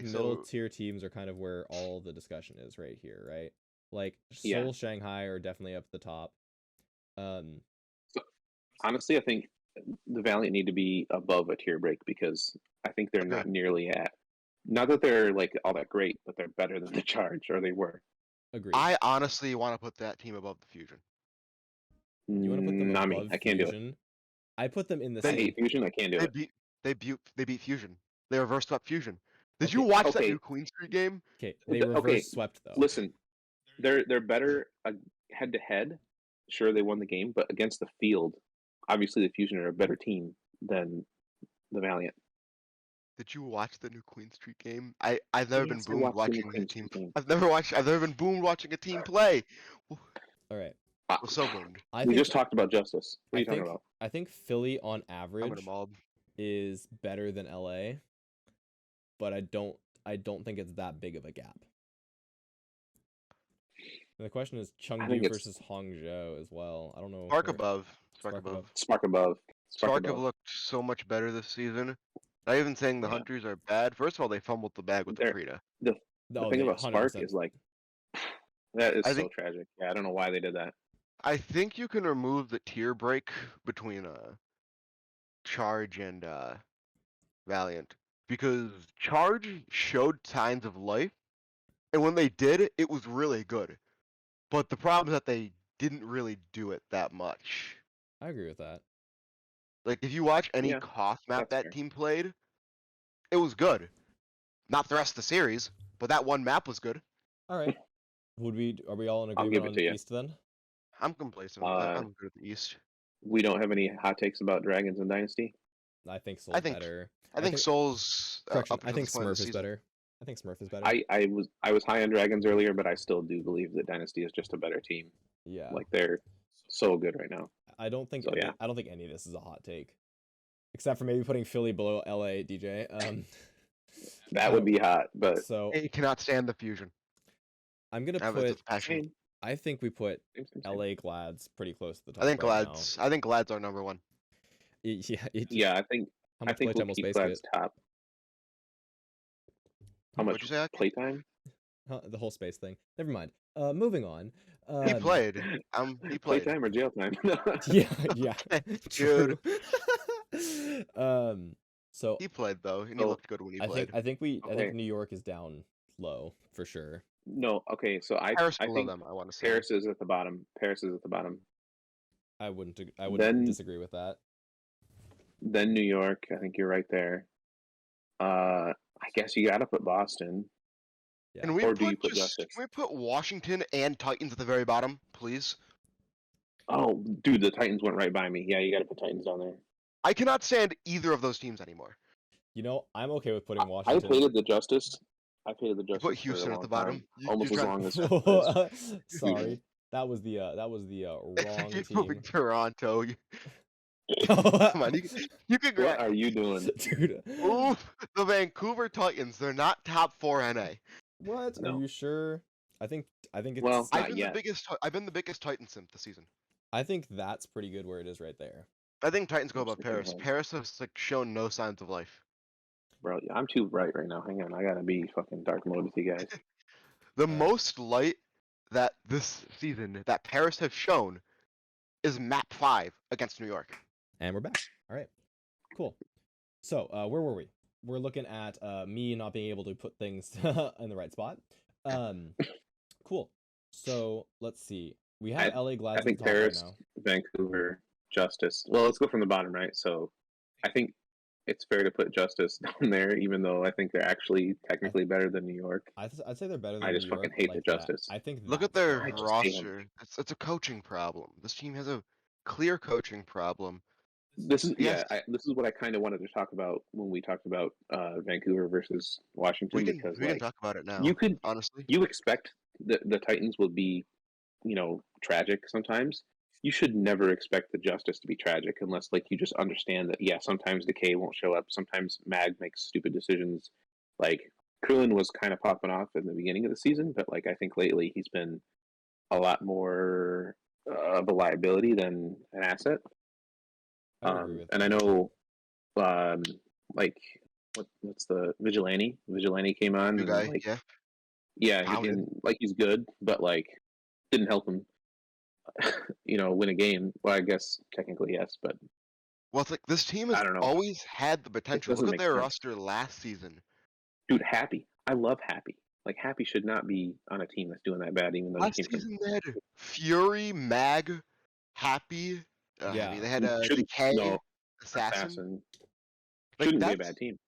middle tier teams are kind of where all the discussion is right here, right? Like Seoul, Shanghai are definitely up at the top. Honestly, I think the Valiant need to be above a tier break because I think they're not nearly at. Not that they're like all that great, but they're better than the Charge, or they were. Agreed. I honestly want to put that team above the Fusion. You want to put them Not above me. I can't Fusion? do it. I put them in the I same. hate Fusion. I can't do it. They beat Fusion. They reverse swept Fusion. Did you watch that new Queen Street game? Okay, they reverse swept though. Listen, they're better head to head. Sure, they won the game, but against the field, obviously the Fusion are a better team than the Valiant. Did you watch the new Queen Street game? I've never been boomed watching a team. Game. I've never been boomed watching a team play. All right. I was so boomed. We just talked about Justice. What are you talking about? I think Philly on average I'm is better than LA, but I don't think it's that big of a gap. And the question is Chengdu versus Hangzhou as well. I don't know. Spark above. Spark above. Spark have looked so much better this season. Not even saying the Hunters are bad. First of all, they fumbled the bag with the Frida. The thing about Spark is like that is so tragic. Yeah, I don't know why they did that. I think you can remove the tier break between Charge and Valiant because Charge showed signs of life, and when they did, it was really good. But the problem is that they didn't really do it that much. I agree with that. Like if you watch any Koth map that team played, it was good. Not the rest of the series, but that one map was good. All right. Are we all in agreement on the East then? I'm complacent with that. I'm good at the East. We don't have any hot takes about Dragons and Dynasty? I think Soul's better. I think Soul's I think Smurf is better. I think Smurf is better. I was high on Dragons earlier, but I still do believe that Dynasty is just a better team. Yeah. Like they're so good right now. I don't think any of this is a hot take. Except for maybe putting Philly below LA, DJ. That would be hot, but you cannot stand the Fusion. I'm gonna put. I think we put LA Glads pretty close to the top. I think Glads are number one. Yeah, I think we'll keep Glads top. How much playtime? The whole space thing. Never mind. Moving on. He played. He played. Playtime or jail time? yeah. Dude. So he played though, and he looked good when he played. I think New York is down low for sure. No, okay. So I think them, I want to say Paris is at the bottom. I wouldn't disagree with that. Then New York. I think you're right there. I guess you got to put Boston. Yeah. Can we put Washington and Titans at the very bottom, please? Oh, dude, the Titans went right by me. Yeah, you got to put Titans down there. I cannot stand either of those teams anymore. You know, I'm okay with putting Washington. I hated the Justice. Put Houston at the bottom. Almost as long as. Sorry, that was the wrong You're team. moving Toronto. Come on, you can. What are you doing, dude? Ooh, the Vancouver Titans. They're not top 4 NA. What? No. Are you sure? I think it's. Well, I've not been yet. I've been the biggest Titan simp this season. I think that's pretty good where it is right there. I think Titans go I'm above shaking Paris. my head. Paris has like shown no signs of life. Bro, I'm too bright right now. Hang on, I gotta be fucking dark mode with you guys. The Alright. most light that this season that Paris have shown is map 5 against New York. And we're back. All right, cool. So where were we? We're looking at me not being able to put things in the right spot. Cool. So let's see. We have LA I Glads at think the top Paris, right now. Vancouver, Justice. Well, let's go from the bottom, right? So I think it's fair to put Justice down there, even though I think they're actually technically better than New York. I'd say they're better than I just New fucking York, hate but the like that. Justice. I think Look at that's their I why. just hate 'em. roster. It's a coaching problem. This team has a clear coaching problem. This is Yes. this is what I kind of wanted to talk about when we talked about Vancouver versus Washington, because We can like talk about it now. you could Honestly, you expect the Titans will be tragic sometimes. You should never expect the Justice to be tragic unless like you just understand that sometimes Decay won't show up, sometimes Mag makes stupid decisions. Like Krillin was kind of popping off in the beginning of the season, but like I think lately he's been a lot more of a liability than an asset. I would agree with And I that. know, like, what's the Vigilante? Vigilante came on new and guy. like, Yeah, he pounded. didn't like he's good, but like didn't help him, win a game. Well, I guess technically yes, but Well, it's like this team I has don't know. always had the It potential. Look doesn't at make their sense, roster last season. dude. Happy, I love Happy. Like Happy should not be on a team that's doing that bad, even though he Last came from. season they had Fury, Mag, Happy. Yeah. They had Shouldn't Decay, no Assassin. Like shouldn't be a that's bad team.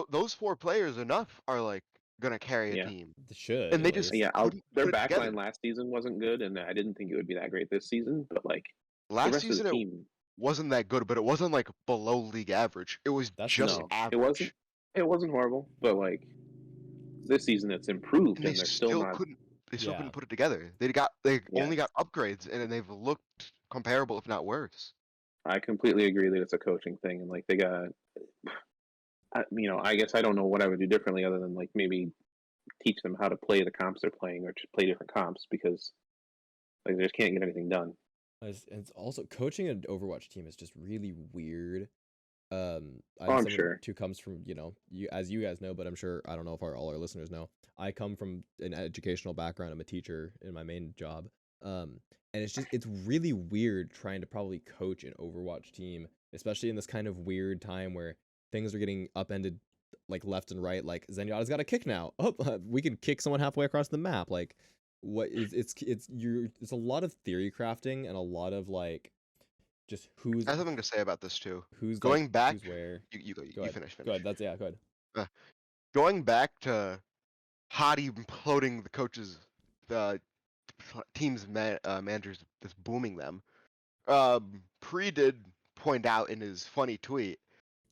those 4 players enough are like gonna carry a Yeah. team, They should and they at just least. Yeah, couldn't their put it back line together. last season wasn't good, and I didn't think it would be that great this season. But like the Last rest of season the it team, wasn't that good, but it wasn't like below league average. It was That's just true. no, it wasn't. average, It wasn't horrible, but like this season, it's improved, and they and they're still still not. couldn't. They still Yeah. couldn't put it together. They Yeah, only got upgrades, and they've looked comparable, if not worse. I completely agree that it's a coaching thing, and like they got. I guess I don't know what I would do differently other than like maybe teach them how to play the comps they're playing or to play different comps because like they just can't get anything done. It's also coaching an Overwatch team is just really weird. I'm someone sure. who comes from, as you guys know, but I'm sure I don't know if all our listeners know. I come from an educational background. I'm a teacher in my main job. And it's really weird trying to probably coach an Overwatch team, especially in this kind of weird time where things are getting upended like left and right. Like Zenyatta's got a kick now. Oh, we can kick someone halfway across the map. Like what is it's a lot of theory crafting and a lot of like just who's I have something to say about this too. who's Going like, back, who's where. you go. Go You ahead. finish. Go ahead. Go ahead. Going back to Hottie imploding the coaches, the team's managers, just booming them. Pre did point out in his funny tweet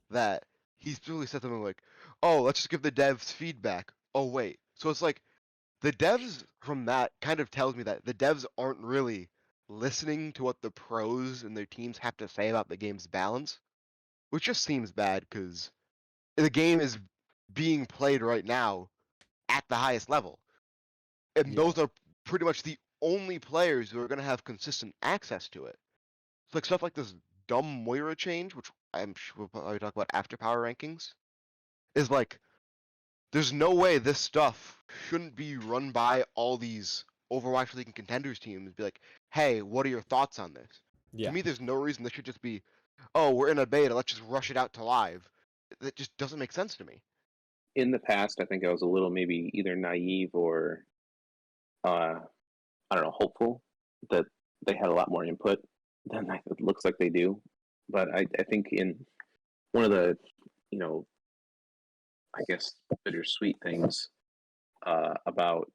that he's really said something like, "Oh, let's just give the devs feedback." Oh wait, so it's like the devs from that kind of tells me that the devs aren't really listening to what the pros and their teams have to say about the game's balance, which just seems bad because the game is being played right now at the highest level. And Yeah. those are pretty much the only players who are going to have consistent access to it. It's like stuff like this dumb Moira change, which I'm sure we'll probably talk about after power rankings, is like, there's no way this stuff shouldn't be run by all these Overwatch League and contenders teams. Be like, hey, what are your thoughts on this? Yeah. To me, there's no reason this should just be, oh, we're in a beta, let's just rush it out to live. That just doesn't make sense to me. In the past, I think I was a little maybe either naive or I don't know, hopeful that they had a lot more input than it looks like they do. But I think in one of the, I guess bittersweet things about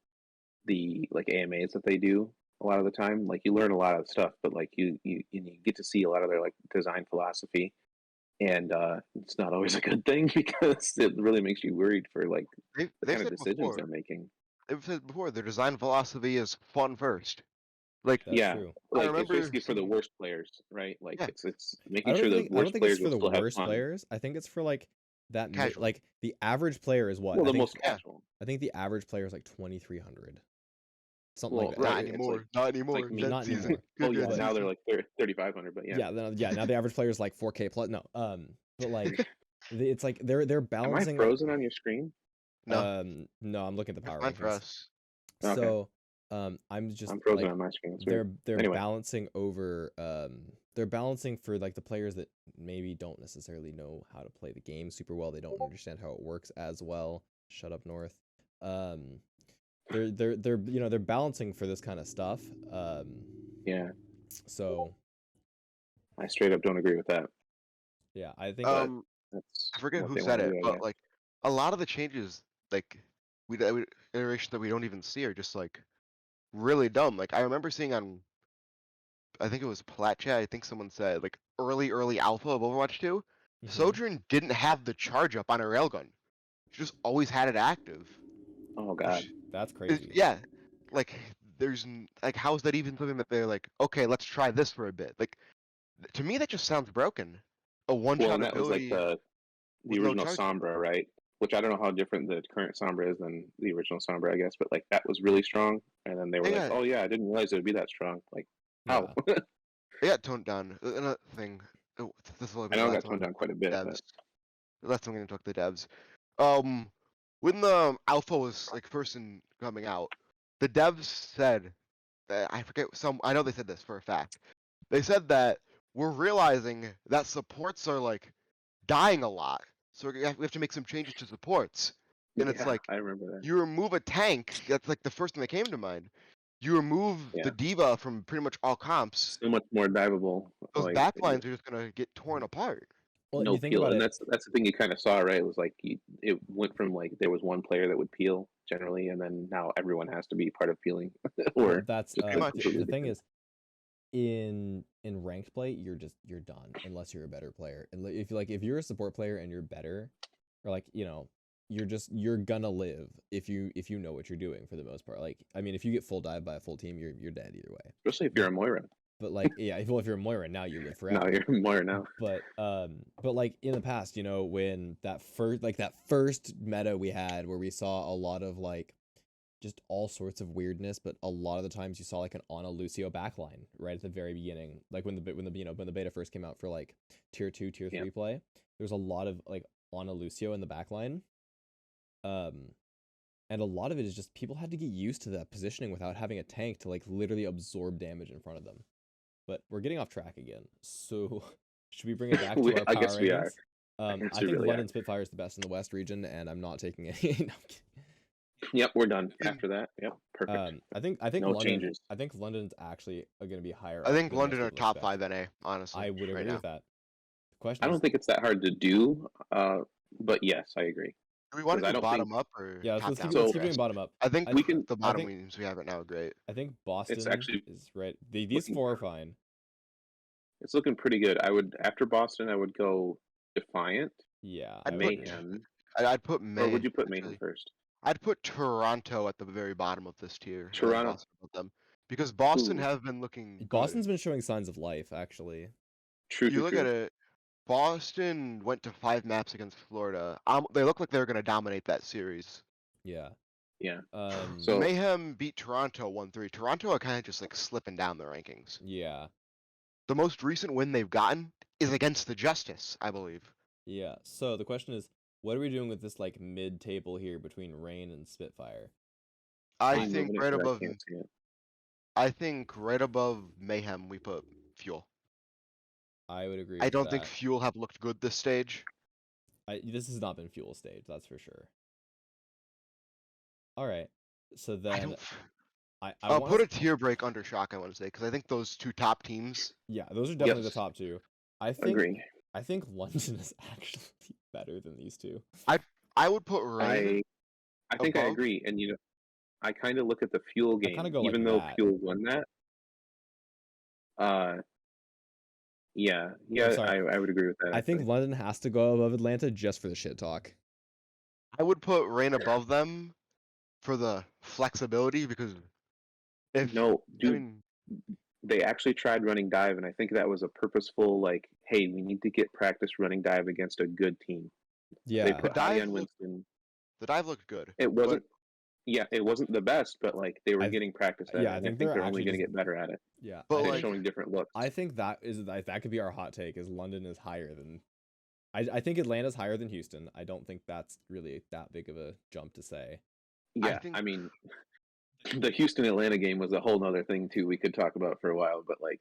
the like AMAs that they do a lot of the time, like you learn a lot of stuff, but like you get to see a lot of their like design philosophy, and it's not always a good thing because it really makes you worried for like the They've kind of said decisions before, they're making. their design philosophy is fun first. Like, That's Yeah, true. I like it's remember basically for the worst players, right? Like yeah, it's making sure the I don't worst think it's players for will the still have worst fun. players. I think it's for like that casual. like the average player is what? Well, I the think most casual. I think the average player is like 2,300. something Well, like that. right, Not it's anymore. like- Not anymore. like me. That Not season. anymore. Oh Good yeah, But- now they're season. like 3,500. But yeah. Now the average player is like 4K plus. No, but like it's like they're Am I balancing. frozen on your screen? No, No, I'm looking at the power fine for rankings. us. Okay. So, I'm just I'm frozen like on my screen. It's weird. they're Anyway. balancing over they're balancing for like the players that maybe don't necessarily know how to play the game super well. They don't understand how it works as well. Shut up, North. They're they're balancing for this kind of stuff. Yeah, So I straight up don't agree with that. yeah, I think That's I forget what who they said wanna it, do, I but guess. like a lot of the changes, like iterations that we don't even see are just like really dumb. Like I remember seeing on, I think it was Platchat, I think someone said like early alpha of Overwatch 2, mhm. Sojourn didn't have the charge up on her railgun. She just always had it active. Oh god. That's crazy. Yeah, like like how is that even something that they're like, okay, let's try this for a bit. Like to me that just sounds broken. A Well, one-shot and that was like ability the with no original charge. Sombra, right? Which I don't know how different the current Sombra is than the original Sombra, I guess. But like that was really strong, and then they were Yeah. like, "Oh yeah, I didn't realize it would be that strong." Like, how? Yeah. They got toned down. Another thing. This will be I know it the got last toned one. down quite a bit, but Devs. Last time I'm gonna talk to the devs. When the alpha was like first coming out, the devs said that I forget some. I know they said this for a fact. They said that we're realizing that supports are like dying a lot, so we have to make some changes to supports. And it's yeah, like I remember that. you remove a tank. That's like the first thing that came to mind. You remove Yeah. the diva from pretty much all comps. So much more diveable. Those Like, backlines are just gonna get torn apart. Well, no you think peel, about and it. that's the thing you kind of saw, right? It was like it went from like there was one player that would peel generally, and then now everyone has to be part of peeling. Well, or that's just pretty much. the completely thing different. is in ranked play you're done unless you're a better player. And if you're a support player and you're better, or like you're gonna live if you know what you're doing for the most part. Like I mean, if you get full dive by a full team, you're dead either way. Especially if you're a Moira. But like yeah, if you're a Moira now, you live Now forever. you're a Moira now. But like in the past, when that first meta we had where we saw a lot of like just all sorts of weirdness, but a lot of the times you saw like an Ana Lucio backline right at the very beginning, like when the beta first came out for like tier 2, tier 3 Yeah. play. There was a lot of like Ana Lucio in the backline, and a lot of it is just people had to get used to that positioning without having a tank to like literally absorb damage in front of them. But we're getting off track again, so should we bring it back to our power I guess we are. rankings? I guess we think really London are. Spitfire is the best in the West region, and I'm not taking any. No, I'm kidding. Yep, we're done after that. Yep, perfect. I think No London. changes. I think London's actually going to be higher. I up think than London most are people top expect. 5 NA, honestly. I would agree right now. with that. The question I don't is, think it's that hard to do, but yes, I agree. Do we want 'Cause I to do don't think- bottom up or yeah, top let's down? keep, let's So- keep doing bottom up. I think we can- the I bottom think- teams we have it now are great. I think Boston actually is right. These looking- four are fine. It's looking pretty good. After Boston, I would go Defiant, Yeah, I'd I put- would agree. Mayhem, I'd put May. or would you put Mayhem actually. first? I'd put Toronto at the very bottom of this tier. and then Toronto. Boston above them. Because Boston Ooh. have been looking good. Boston's been showing signs of life, actually. True. You look at it, Boston went to 5 maps against Florida. They look like they're going to dominate that series. Yeah. Yeah. So Mayhem beat Toronto 1-3. Toronto are kind of just like slipping down the rankings. yeah, The most recent win they've gotten is against the Justice, I believe. yeah. So the question is, what are we doing with this like mid-table here between Rain and Spitfire? I I'm think moving it right where I above. can't see it. I think right above Mayhem we put Fuel. I would agree. I with don't think that. Fuel have looked good this stage. This has not been Fuel stage, that's for sure. All right. So I then don't. I I'll wanna put a s- tier break under Shock. I want to say because I think those two top teams. Yeah, those are definitely Yes. the top two. I think Agree. London is actually better than these two. I would put Rain. I think I above? agree, and I kind of look at the Fuel I game, kinda go like even though that. Fuel won that. Yeah, sorry. I would agree with that. I think actually. London has to go above Atlanta just for the shit talk. I would put Rain above them for the flexibility because if No, I dude, mean they actually tried running dive, and I think that was a purposeful, like, hey, we need to get practice running dive against a good team. They Yeah. put dive Hadi on looked- Winston. the dive looked good. It wasn't. Yeah, it wasn't the best, but like they were I- getting practice at it. yeah, I and think they're they're only actually going to just- get better at it. Yeah, But, I They're like- think, showing different looks. I think that could be our hot take. Is London is higher than. I think Atlanta's higher than Houston. I don't think that's really that big of a jump to say. Yeah, think- I mean, the Houston Atlanta game was a whole nother thing too. We could talk about for a while, but like,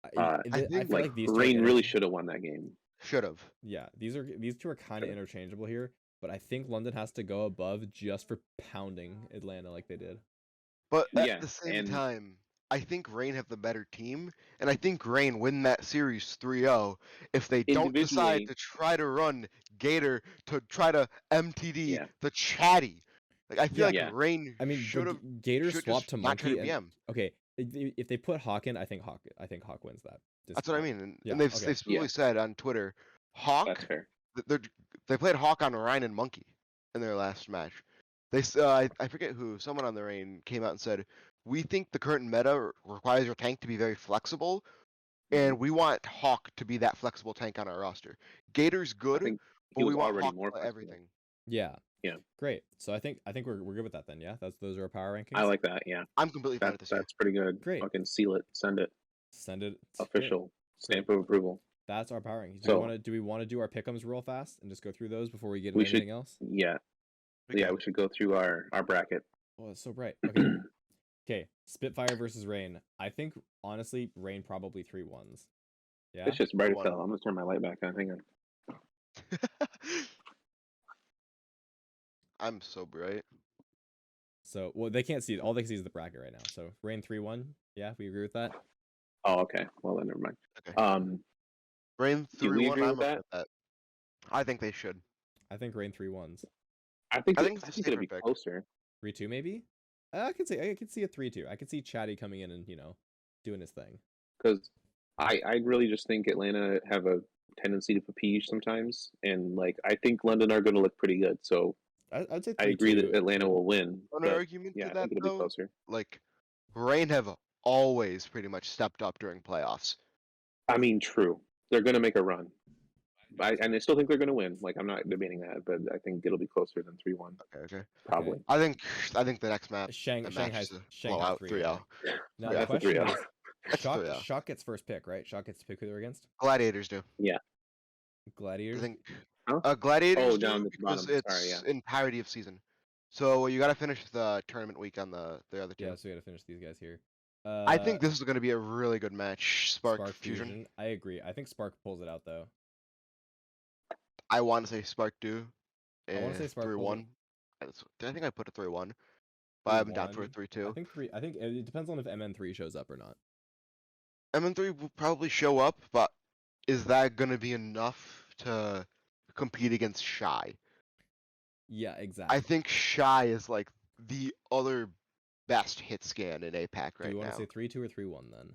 I think, feel like like these two are Rain really interchange- should have won that game. Should have. Yeah, these two are kind of interchangeable here, but I think London has to go above just for pounding Atlanta like they did. But at Yeah, the same and- time, I think Rain have the better team, and I think Rain win that series 3-0 if they don't decide Individually- to try to run Gator to try to MTD Yeah. the Chatty. Like I feel like Yeah. Rain I mean, should have Gators swapped to not try Monkey. to And, BM. okay, if they put Hawk in, I think Hawk wins that. That's what I mean, and, Yeah, and they've okay. they've specifically said on Twitter, Hawk. That's fair. They played Hawk on Ryan and Monkey in their last match. I forget who, someone on the Rain came out and said, we think the current meta requires your tank to be very flexible, and we want Hawk to be that flexible tank on our roster. Gator's good, think but he we was want already Hawk more to play flexible. everything. Yeah. Yeah. Great. So I think we're good with that then. Yeah. Those are our power rankings. I like that. Yeah, I'm completely fine with this. that's pretty good. Great. Fucking seal it, send it, Send it. official stamp of approval. That's our power rankings. So- Do we want to do our pick'ems real fast and just go through those before we get We into should- anything else? Yeah, We yeah. can- We should go through our bracket. Oh, it's so bright. Okay. Okay. Spitfire versus Rain. I think honestly, Rain probably 3-1s. Yeah. It's just bright as One. hell. I'm gonna turn my light back on. Hang on. I'm so bright. So well, they can't see it. All they can see is the bracket right now. So Rain 3-1. Yeah, we agree with that. Oh, okay. Well, then never mind. Okay. Rain do we 3-1. agree I'm with okay that? with that. I think they should. I think Rain 3-1s. I think I it- think it's I a think it'll safer be pick. closer. 3-2 maybe. I could see a 3-2. I could see Chatty coming in and doing his thing. Because I really just think Atlanta have a tendency to papige sometimes, and like I think London are going to look pretty good. So I'd say 3-2. I agree that Atlanta will win. An but argument yeah, to I that think it'll be though, closer. like Rain have always pretty much stepped up during playoffs. I mean, true. They're going to make a run. And I still think they're going to win. Like I'm not debating that, but I think it'll be closer than 3-1, Okay. probably. I think the next match. the match Shanghai's is a Shanghai blowout 3-0. 3-0. Now Yeah, the it's a question 3-0. is, That's Shock, 3-0. Shock gets first pick, right? Shock gets to pick who they're against. Gladiators do. Yeah. Gladiators. I think Huh? Gladiators Oh, down do at the because bottom. it's Sorry, yeah. in parity of season. So you got to finish the tournament week on the other two. Yeah, so we got to finish these guys here. I think this is going to be a really good match. Spark, Fusion. I agree. I think Spark pulls it out though. I want to say Spark do. I wanna say Spark pulls 3-1. I think I put a 3-1, but I'm down for a 3-1. 3-2. I think it depends on if MN3 shows up or not. MN3 will probably show up, but is that going to be enough to compete against Shy? Yeah, exactly. I think Shy is like the other best hit scan in APAC Do right you want now. to say 3-2 or 3-1 then?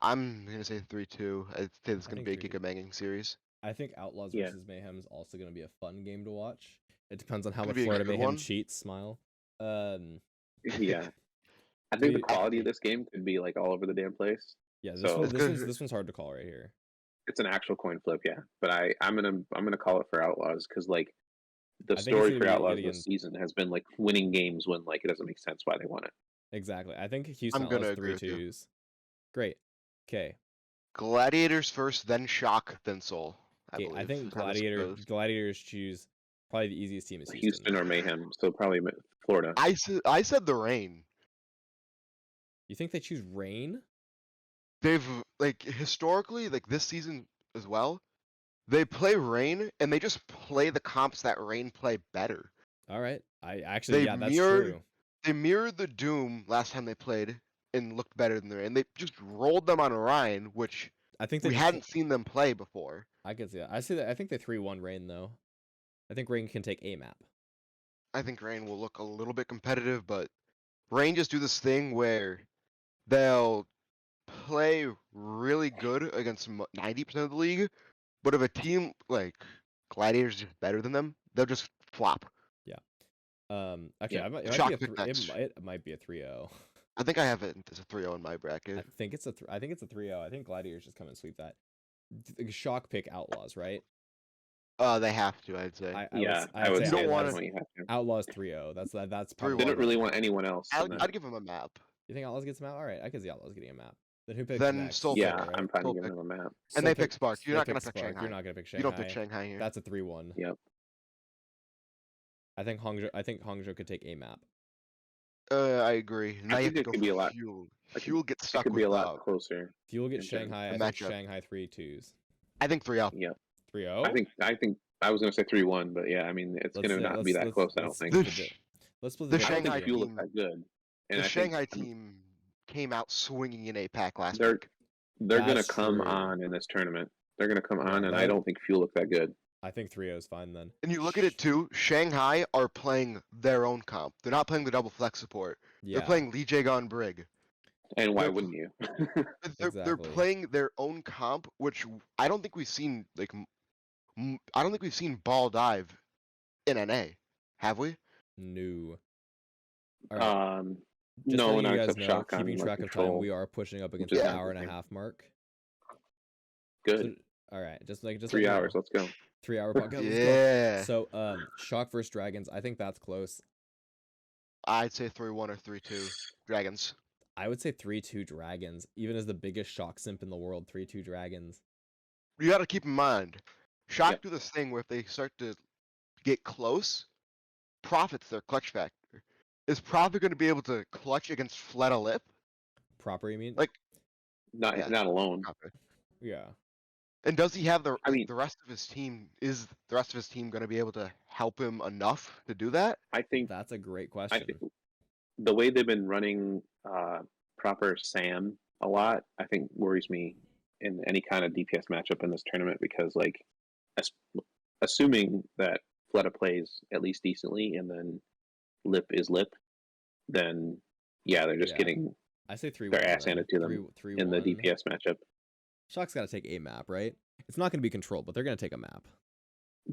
I'm going to say 3-2. I think it's I going to think be a 3-2. Giga Banging series. I think Outlaws Yeah. versus Mayhem is also going to be a fun game to watch. It depends on how Gonna much be a Florida good Mayhem one. cheats. Smile. Yeah. I think the We- quality of this game could be like all over the damn place. Yeah, this So- one, It's this good. one's this one's hard to call right here. It's an actual coin flip, yeah. But I'm gonna call it for Outlaws because like the I think it's story gonna for be Outlaws yet this again- season has been like winning games when like it doesn't make sense why they won it. Exactly. I think Houston I'm gonna Outlaws agree with you. 3-2s. Great. Okay. Gladiators first, then Shock, then Soul. Okay. I believe, think is how this goes. Gladiators choose probably the easiest team is Houston. Houston or Mayhem, so probably Florida. I said the Rain. You think they choose Rain? They've like historically, like this season as well, they play Rain and they just play the comps that Rain play better. All right. I actually, They yeah, that's mirrored- true. They mirrored the Doom last time they played and looked better than the Rain. They just rolled them on Ryan, which I think they we just- hadn't seen them play before. I could see that. I see that. I think they 3-1 Rain though. I think Rain can take a map. I think Rain will look a little bit competitive, but Rain just do this thing where they'll play really good against 90% of the league, but if a team like Gladiators is just better than them, they'll just flop. Actually, Yeah. it Shock might be pick a next. it might be a 3-0. I think I have it as a 3-0 in my bracket. I think it's a 3-0. I think Gladiators just come and sweep that. Shock pick Outlaws, right? They have to, I'd say. I would You say don't at wanna- that point you have to. Outlaws 3-0. That's probably. 3-1. They don't really want anyone else. in that. I'd give him a map. You think Outlaws gets a map? All right, I could see Outlaws getting a map. Then who picks Then next? Soul Yeah, Soul, right? I'm probably Soul giving pick. them a map. And they Soul pick Spark. You're they not gonna pick pick Spark. Shanghai. You're not gonna pick Shanghai. You don't pick Shanghai here. That's a 3-1. Yep. I think Hangzhou could take a map. I agree. Now you have think to it go could be a for lot- Fuel. I could- Fuel gets It stuck could with be a lot closer. Fuel gets in terms- Shanghai. the I think matchup. Shanghai 3-2s. I think 3-0. Yep. 3-0. I think I was gonna say 3-1, but yeah, I mean it's Let's gonna say- not be that let's- close. I don't let's think. split The the sh- di- Let's split the the I don't Shanghai think Fuel team- looks that good. And The I Shanghai think team came out swinging in APAC last they're week. they're gonna That's come true. on in this tournament. They're gonna come Yeah, on, and I that- don't think Fuel looks that good. I think 3-0 is fine then. And you look at it too, Shanghai are playing their own comp. They're not playing the double flex support. Yeah. They're playing Lee Jae-gon Brig. And why They're- wouldn't you? They're Exactly. playing their own comp, which I don't think we've seen I don't think we've seen ball dive in NA, have we? No. All right. Just no, letting not you guys except know, Shock keeping on track of time, control. we are pushing up against is the Yeah. hour and a everything. half mark. Good. All right, just 3 let you know. hours. Let's go. 3-hour podcast. Let's go. Yeah. So, Shock versus Dragons. I think that's close. I'd say 3-1 or 3-2 Dragons. I would say 3-2 Dragons. Even as the biggest Shock simp in the world, 3-2 Dragons. You got to keep in mind, Shock Yep. do this thing where if they start to get close, Profit's their clutch factor. Is Profit going to be able to clutch against Fleta Lip? Proper, you mean? Like- Not Yeah. not alone. Profit. Yeah. And does he have the I mean- the rest of his team? Is the rest of his team going to be able to help him enough to do that? I think That's a great I question. think the way they've been running proper Sam a lot, I think worries me in any kind of DPS matchup in this tournament because, like, assuming that Fleta plays at least decently and then Lip is Lip, then yeah, they're just Yeah. getting I say 3-1. their ass then. handed to them 3-1. in the DPS matchup. Shock's got to take a map, right? It's not going to be controlled, but they're going to take a map.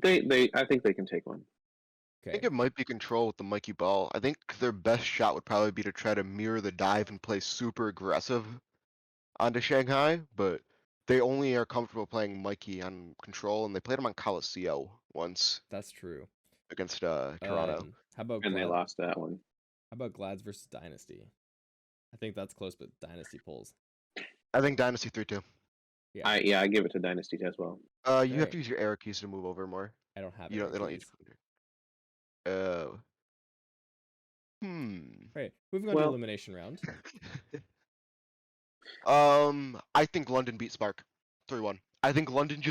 I think they can take one. I Okay. think it might be control with the Mikey Ball. I think their best shot would probably be to try to mirror the dive and play super aggressive onto Shanghai, but they only are comfortable playing Mikey on control, and they played him on Coliseum once That's true. against Toronto. How about And they lost that one. How about Glads versus Dynasty? I think that's close, but Dynasty pulls. I think Dynasty 3-2. Yeah. I give it to Dynasty as well. You have Alright. to use your arrow keys to move over more. I don't have You don't. They don't any need. keys. Right. Moving on to Well- elimination round. I think London beat Spark 3-1. I think London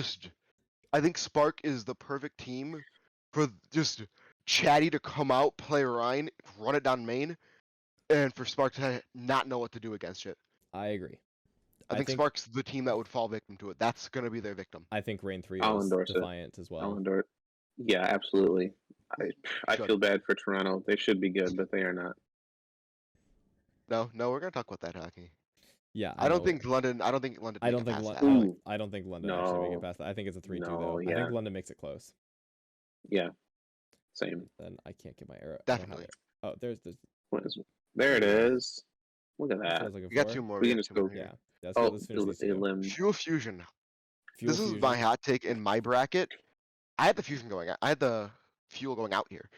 I think Spark is the perfect team for just Chatty to come out, play Ryan, run it down main, and for Spark to not know what to do against it. I agree. I think Spark's the team that would fall victim to it. That's gonna be their victim. I think Rain 3 I'll is endorse it. Defiant as well. I'll endorse. Yeah, absolutely. I Should. feel bad for Toronto. They should be good, but they are not. No, we're gonna talk about that hockey. Yeah. I don't know. think London. I don't think London. I make don't it think past Lon- that. I, don't, Ooh. I don't think London actually make it No. past that. I think it's a 3-2 No, though. I yeah. think London makes it close. Yeah, same. Then I can't get my arrow. I don't have Definitely. it. Oh, there's What is? There it is. Look at that's what I that. was looking We got for. 2 more. We We can got just 2 go- more Yeah. here. Let's Oh, let's finish these two. Elim. Fuel Fusion. Fuel This is Fusion. my hot take in my bracket. I had the Fusion going out. I had the Fuel going out here.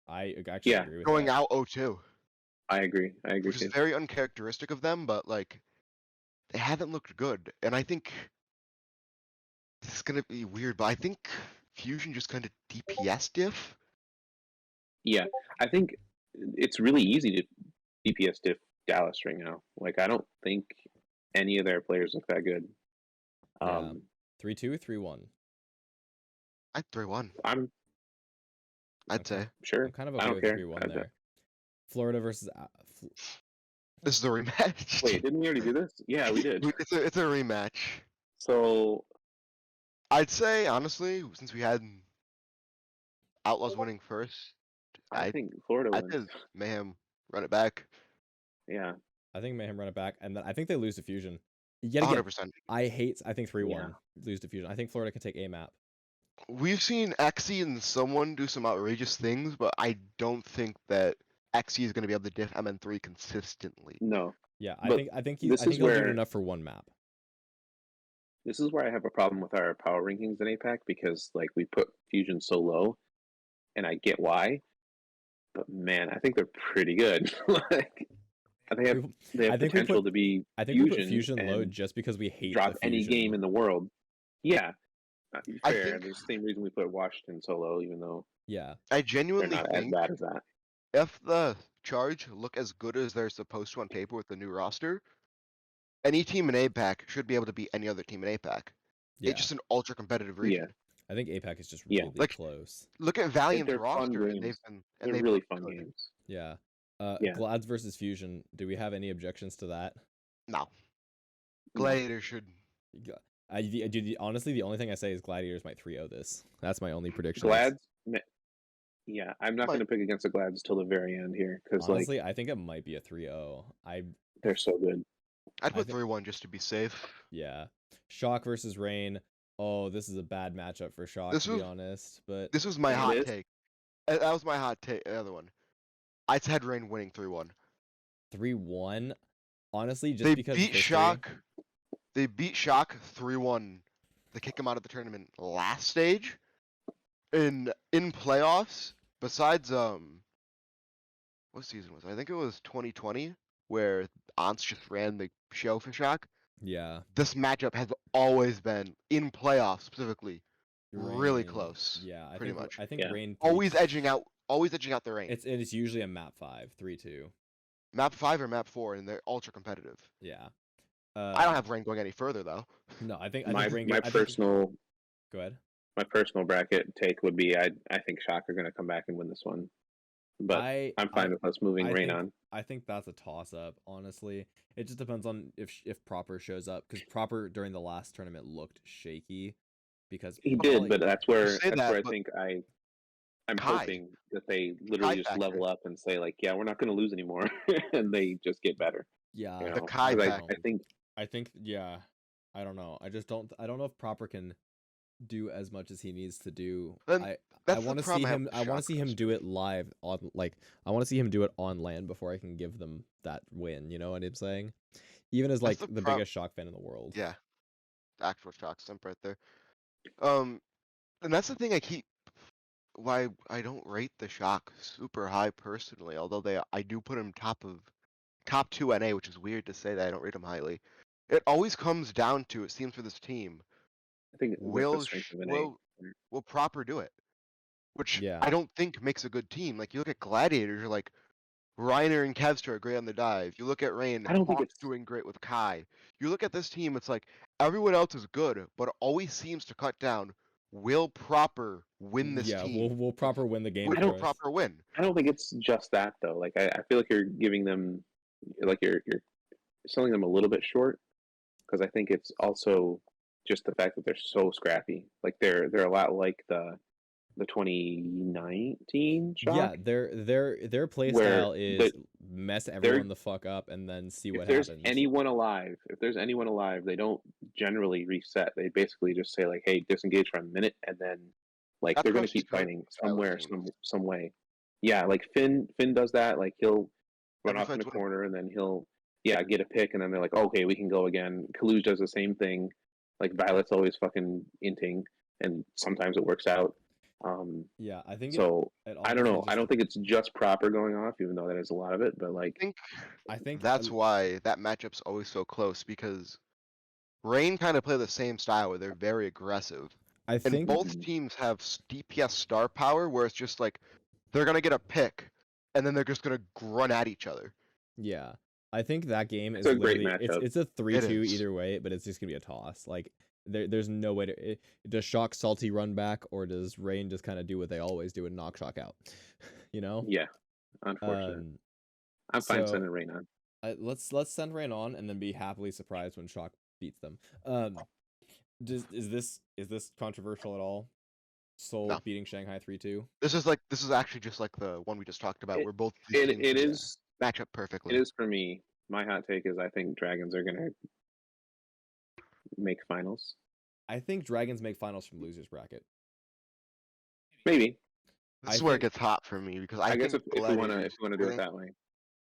I actually Yeah. agree with Going that. out 0-2. I agree. I agree Which is too. very uncharacteristic of them, but like they haven't looked good. And I think this is gonna be weird, but I think Fusion just kind of DPS diff. Yeah, I think it's really easy to DPS diff Dallas right now. Like, I don't think any of their players look that good. Yeah. 3-2, 3-1. I'd 3-1. I'm I'd Okay. say. sure. I'm kind of I okay don't with care. 3-1 I- there. Florida versus This is a rematch. Wait, didn't we already do this? Yeah, we did. It's a rematch. So I'd say honestly, since we had Outlaws winning first, I think Florida I wins. did Mayhem run it back. Yeah, I think Mayhem run it back, and then I think they lose to Fusion. Yet again, 100%. I think 3-1 lose to Fusion. I think Florida can take a map. We've seen Xe and someone do some outrageous things, but I don't think that Xe is going to be able to diff MN3 consistently. no. Yeah, But I think this he'll is do it where- enough for one map. This is where I have a problem with our power rankings in APAC because like we put Fusion so low, and I get why, but man, I think they're pretty good. Like I think We- they have I think we potential put to be I think we put Fusion Fusion low and just because we hate drop the any Fusion. game in the world. Yeah, I fair. think- The same reason we put Washington so low, even though Yeah. I they're genuinely not as think bad as that. if the Charge look as good as they're supposed to on paper with the new roster, any team in APAC should be able to beat any other team in APAC. Yeah. It's just an ultra competitive region. I think APAC is just Yeah. really Like- close. Look at Valiant's they're fun roster, and games. they've They're really looked fun good. games. Yeah. Yeah. Glads versus Fusion. Do we have any objections to that? No. No. Gladiator should. Honestly, the only thing I say is Gladiators might 3-0 this. That's my only prediction. Glads, yeah, I'm not Might- going to pick against the Glads till the very end here because like Honestly, I think it might be a 3-0. they're so good. I'd I put think- 3-1 just to be safe. Yeah. Shock versus Rain. Oh, this is a bad matchup for Shock, This to be was- honest. But This was my It hot is? take. That was my hot take. The other one. I had Rain winning 3-1. 3-1. Honestly, just They because beat history- Shock. They beat Shock 3-1. They kick him out of the tournament last stage. In playoffs, besides what season was it? I think it was 2020 where Ants just ran the show for Shock. Yeah. This matchup has always been in playoffs specifically really Rain- close. Yeah, pretty much. I think Yeah. Rain Always 3 edging out the Rain. It's usually a map 5, 3-2. Map 5 or map 4, and they're ultra competitive. Yeah. I don't have Rain going any further though. No, I think My Rain. my I think- personal Go ahead. my personal bracket take would be I think Shock are going to come back and win this one, but I'm fine with us moving I Rain think- on. I think that's a toss up. Honestly, it just depends on if Proper shows up because Proper during the last tournament looked shaky because He Well, did, like- but that's where say that, I but think I'm Kai. hoping that they literally just factor. level up and say like, yeah, we're not going to lose anymore, and they just get better. yeah, You The know? Kai 'Cause factor. I think yeah. I don't know. I don't know if Proper can do as much as he needs to do. Then I that's the want to see problem I have him. with I want to Shock see him roster. do it live on I want to see him do it on land before I can give them that win. You know what I'm saying? Even as like That's the the prob- biggest Shock fan in the world. Yeah. Actual Shock simp right there. And that's the thing why I don't rate the Shock super high personally, although I do put him top 2 NA, which is weird to say that I don't rate him highly. It always comes down to, it seems for this team, I think with the will strength of an will Proper do it? Which Yeah. I don't think makes a good team. Like you look at Gladiators, you're like Reiner and Kevstar are great on the dive. You look at Rain, I don't think Hawk's it's- doing great with Kai. You look at this team, it's like everyone else is good, but it always seems to cut down. Will Proper win this yeah, team? we'll Proper win the game. Will for us. Proper win? I don't think it's just that though. Like I feel like you're giving them, like you're selling them a little bit short, because I think it's also just the fact that they're so scrappy. Like they're a lot like the 2019 Shock. Yeah, their play Where style is mess everyone the fuck up and then see if what there's happens. anyone alive, they don't generally reset. They basically just say like, "Hey, disengage for a minute," and then like That's they're going to Rusty's keep go fighting style of somewhere, team. some way. Yeah, like Finn does that. Like he'll run Every off in the fight's corner and then he'll get a pick, and then they're like, "Okay, we can go again." Kaluj does the same thing. Like Violet's always fucking inting, and sometimes it works out. Yeah, I think So it I don't honestly know. I don't think it's just Proper going off, even though that is a lot of it. But like, I think That's why that matchup's always so close, because Rain kind of play the same style where they're very aggressive. I And think both teams have DPS star power where it's just like they're gonna get a pick and then they're just gonna run at each other. yeah. I think that game is It's a great literally matchup. it's a 3-2 is. either way, but it's just gonna be a toss. Like there's no way to does Shock salty run back or does Rain just kind of do what they always do and knock Shock out? You know? yeah, unfortunately, Um, I'm fine so- sending Rain on. let's send Rain on and then be happily surprised when Shock beats them. Is this controversial at all? Seoul No. beating Shanghai 3-2. This is actually just like the one we just talked about, It- where both these teams It is. match up perfectly. It is for me. My hot take is I think Dragons are gonna make finals. I think Dragons make finals from losers bracket. Maybe. This is I where it think- gess hot for me because I guess think if we wanna Gladiators- do I it think- that way.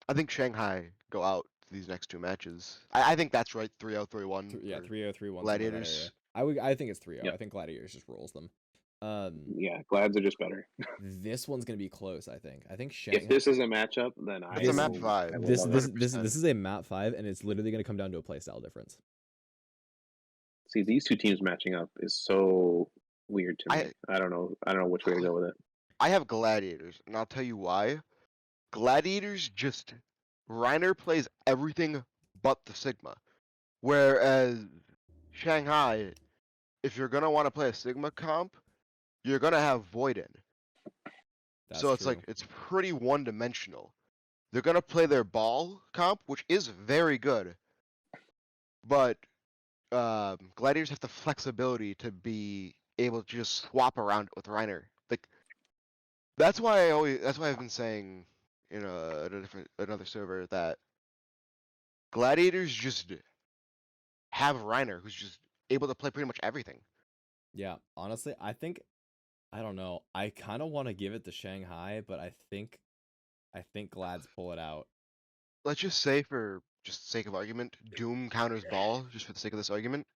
I think Shanghai go out these next two matches. I think that's right. 3-0, 3-1. Yeah, for 3-0, 3-1. something like that Gladiators. area. I think it's 3-0. Yep. I think Gladiators just rolls them. Yeah, Glads are just better. This one's gonna be close. I think. If Shanghai. this is a matchup, then It's a map will- 5. I will This 100%. is a map 5, and it's literally gonna come down to a playstyle difference. See, these two teams matching up is so weird to me. I- I don't know which way to go with it. I have Gladiators, and I'll tell you why. Gladiators just Reiner plays everything but the Sigma, whereas Shanghai, if you're gonna want to play a Sigma comp, you're gonna have Voiden. That's So it's true. like it's pretty one-dimensional. They're gonna play their ball comp, which is very good, but Gladiators have the flexibility to be able to just swap around with Reiner. Like that's why I've been saying in another server that Gladiators just have Reiner, who's just able to play pretty much everything. Yeah, honestly, I don't know. I kind of want to give it to Shanghai, but I think Glads pull it out. Let's just say, for just sake of argument, Doom counters ball, just for the sake of this argument.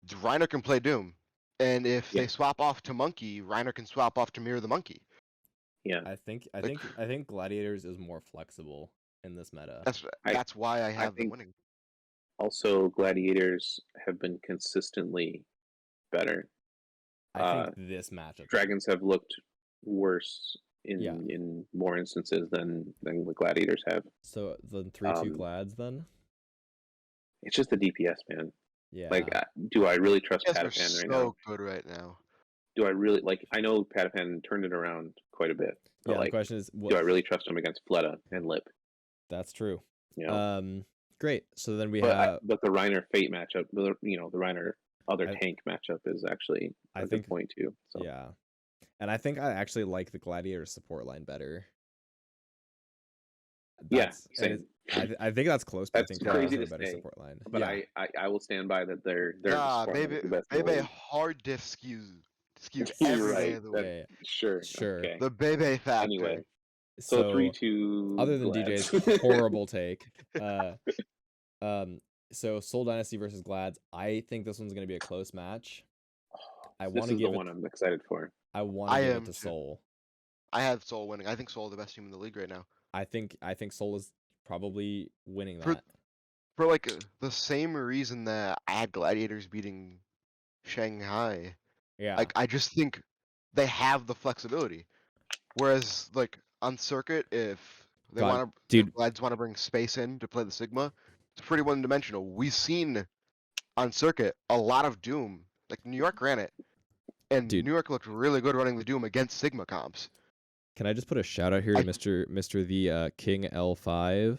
Reiner can play Doom, and if Yeah. they swap off to Monkey, Reiner can swap off to Mirror the Monkey. Yeah, I think Like- Gladiators is more flexible in this meta. That's why I have them think- winning. also Gladiators have been consistently better. I think this matchup. Dragons have looked worse Yeah. in more instances than the Gladiators have. So the 3-2 Um, Glads then. It's just the DPS, man. Yeah. Like, do I really trust Yes, they're Patapan right so now? good right now. Do I really like? I know Patapan turned it around quite a bit, but yeah. The like, question is, do I really trust him against Fleta and Lip? That's true. You know, Great. So then we but have. but the Reiner Fate matchup, the Reiner other I- tank matchup is actually I a think- good point too. So Yeah. And I think I actually like the Gladiator support line better. yeah, That's- and same. it's- I think that's close, but I That's think Gladiators crazy have a to better say, support line. But yeah. I will stand by that their Nah, support line is baby, the best in the baby league. hard diff skewed You're every day right. of the That- week. Yeah, Sure. Sure. Okay. The baby factor. Anyway, So, so 3-2. other than Glads. DJ's horrible take, so Soul Dynasty versus Glads, I think this one's gonna be a close match. I This want to is give the one I'm excited for. I want I to give it am to too. Soul. I have Soul winning. I think Soul is the best team in the league right now. I think Soul is probably winning For- that. For like the same reason that I had Gladiators beating Shanghai. Yeah. Like I just think they have the flexibility. Whereas like on circuit, if they God, want to, dude. Glads want to bring space in to play the Sigma, it's pretty one-dimensional. We've seen on circuit a lot of Doom. Like New York ran it, and Dude. New York looked really good running the Doom against Sigma comps. Can I just put a shout out here to I- Mr. the King L5?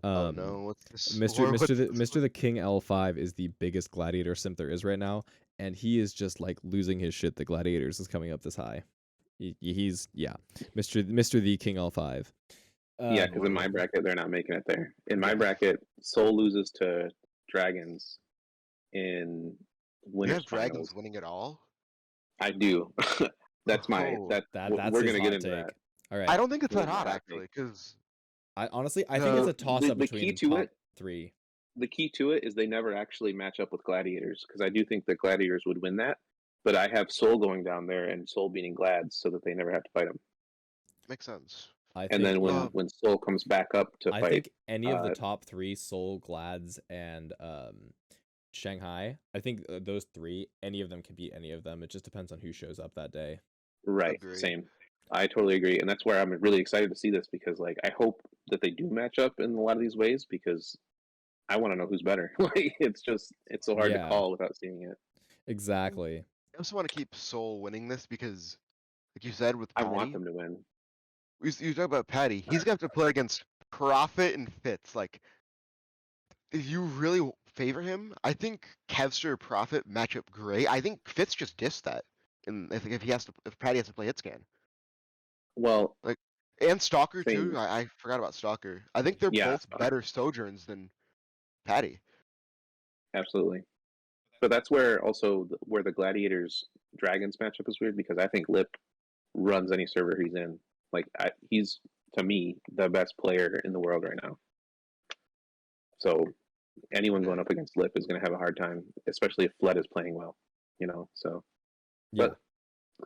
Oh no, what's this? Mr. The King L5 is the biggest Gladiator simp there is right now, and he is just like losing his shit that Gladiators is coming up this high. He's Mr. The King L5. Yeah, because in my bracket they're not making it there. In my bracket, Soul loses to Dragons in You winners have Dragons finals. winning it all? I do. That's my Oh, that. that's we're his gonna hot get into take. that. All right. I don't think it's Really that hot hot actually, because I honestly think it's a toss up the key between to top it- 3. The key to it is they never actually match up with Gladiators because I do think the Gladiators would win that. But I have Soul going down there and Soul beating Glads so that they never have to fight them. makes sense. I think, And then yeah. when Soul comes back up to I fight, think any of the uh, top 3, Seoul, Glads, and Shanghai, I think those 3, any of them can beat any of them. It just depends on who shows up that day. right, Agree. same. I totally agree, and that's where I'm really excited to see this because, like, I hope that they do match up in a lot of these ways because I want to know who's better. Like, it's so hard Yeah. to call without seeing it. Exactly. I also want to keep Soul winning this because, like you said, with I Patty, want them to win. you talk about Patty. He's gonna have to play against Prophet and Fitz. Like, if you really favor him, I think Kevster Prophet match up great. I think Fitz just dissed that, and if Patty has to play Hitscan Well, and Stalker Same. too. I forgot about Stalker. I think they're Yeah, both Stalker. better Sojourns than Patty. absolutely. But that's where also where the Gladiators Dragons matchup is weird because I think Lip runs any server he's in. Like he's to me the best player in the world right now. So anyone going up against Lip is going to have a hard time, especially if Fled is playing well. So. Yeah. But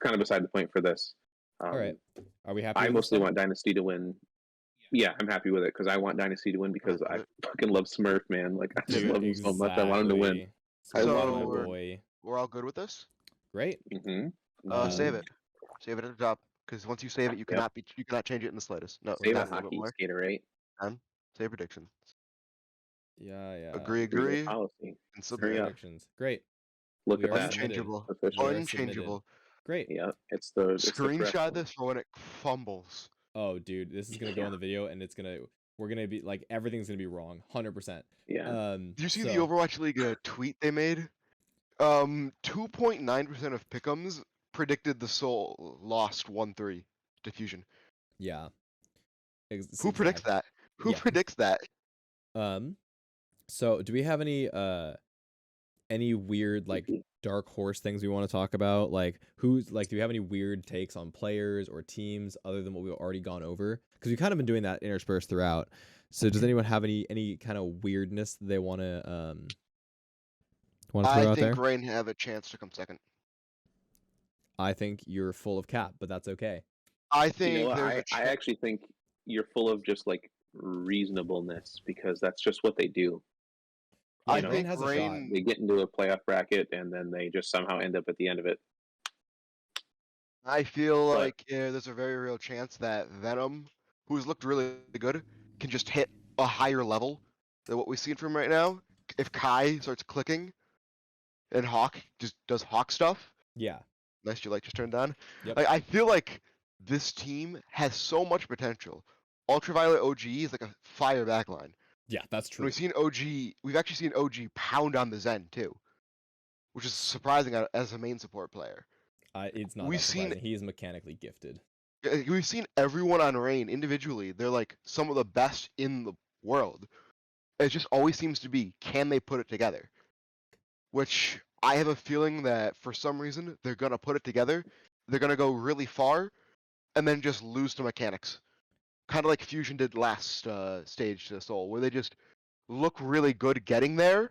kind of beside the point for this. All right. Are we happy? I with mostly this want Dynasty to win. Yeah, I'm happy with it because I want Dynasty to win because I fucking love Smurf, man. Like I just Dude, love him so much. I want him to win. exactly. I So love my him. boy. We're all good with this? Great. Save it. Save it at the top. Because once you save it, you cannot change it in the slightest. No, Save down it, a little bit hockey more. skater 8. Save prediction. Yeah. Agree. Policy. And Hurry up. Predictions. Great. Look We at are that. submitted. Unchangeable. We are Unchangeable. Great. Yeah, it's the Screenshot this for when it fumbles. Oh, dude, this is gonna go in the video, and we're gonna be like everything's gonna be wrong, 100%. Yeah. Did you see the Overwatch League tweet they made? 2.9% of pick'ems predicted the Soul lost 1-3 diffusion. Yeah. Who predicts that? Who predicts that? So do we have any weird like dark horse things we want to talk about? Like do we have any weird takes on players or teams other than what we've already gone over? Because we've kind of been doing that interspersed throughout. So does anyone have any kind of weirdness that they want to throw out there? I think Rain have a chance to come second. I think you're full of cap, but that's okay. I think You know, I actually think you're full of just like reasonableness because that's just what they do. I think Rain they get into a playoff bracket and then they just somehow end up at the end of it. I feel like there's a very real chance that Venom, who's looked really good, can just hit a higher level than what we've seen from right now. If Kai starts clicking and Hawk just does Hawk stuff. Yeah. Nice, your light just turned on. Yep. I feel like this team has so much potential. Ultraviolet OG is like a fire backline. Yeah, that's true. We've actually seen OG pound on the Zen too, which is surprising as a main support player. It's not that surprising. He is mechanically gifted. We've seen everyone on Rain individually. They're like some of the best in the world. It just always seems to be, can they put it together? Which I have a feeling that for some reason they're gonna put it together. They're gonna go really far, and then just lose to mechanics. Kind of like Fusion did last stage to Soul, where they just look really good getting there,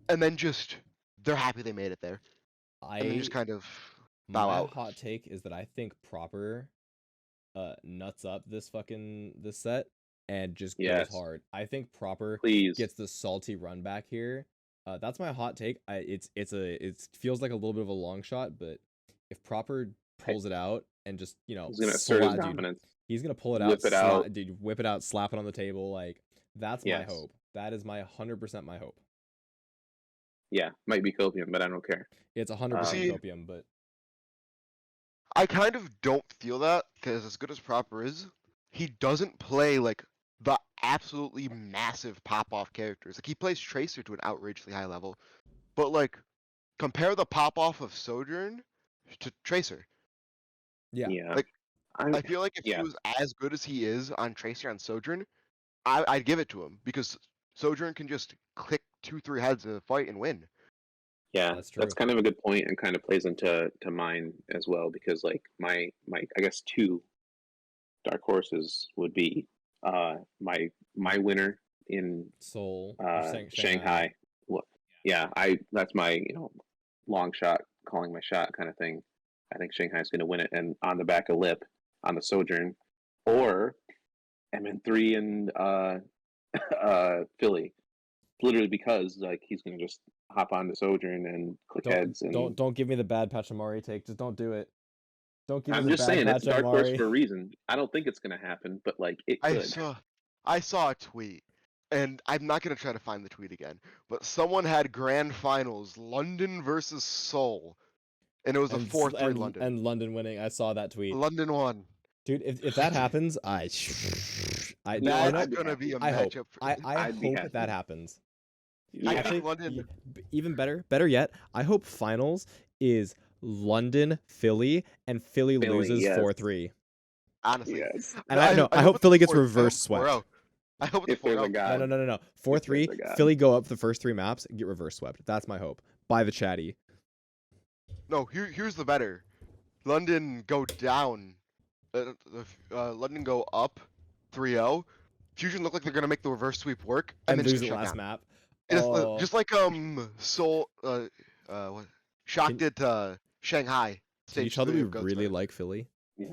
and then just they're happy they made it there, and then just kind of bow out. My hot take is that I think Proper nuts up this set and just goes hard. I think Proper gets the salty run back here. That's my hot take. It feels like a little bit of a long shot, but if Proper pulls it out and just he's gonna assert his dominance. He's gonna pull it out, dude, whip it out, slap it on the table. Like that's my hope. That is my 100% my hope. Yeah, might be copium, but I don't care. It's 100% copium, but I kind of don't feel that because as good as Proper is, he doesn't play like the absolutely massive pop-off characters. Like he plays Tracer to an outrageously high level, but like compare the pop-off of Sojourn to Tracer. Yeah. Like I feel like if he was as good as he is on Tracer on Sojourn, I'd give it to him because Sojourn can just click 2-3 heads of a fight and win. Yeah, that's kind of a good point and kind of plays into mine as well because like my I guess 2 dark horses would be my winner in Seoul, Shanghai. Well, yeah, that's my long shot, calling my shot kind of thing. I think Shanghai's going to win it, and on the back of Lip on the Sojourn, or MN3 and Philly, literally because like he's going to just hop on the Sojourn and click heads. And don't give me the bad Pachamari take. Just don't do it. Don't give me I'm the just bad saying it's dark horse Pachamari. for a reason. I don't think it's going to happen, but like it could. I saw a tweet, and I'm not going to try to find the tweet again, but someone had grand finals, London versus Seoul, and it was a 4-3 London. And London winning. I saw that tweet. London won. Dude, if that happens, that's gonna be a matchup. I hope that happens. Yeah. Actually, London. Even better yet, I hope finals is London, Philly, and Philly loses 4-3. Honestly, yes. And I hope Philly gets reverse swept. I hope it's 4-0. No. 4-3. Philly go up the first 3 maps and get reverse swept. That's my hope. By the chatty. No, here's the better. London go down. London go up 3-0. Fusion look like they're gonna make the reverse sweep work, And and then lose just the shut last down. map. Just like Seoul, what? Shocked Can- at Shanghai. Can you Stage tell that 3 we of Ghost really Rider. like Philly? Yeah.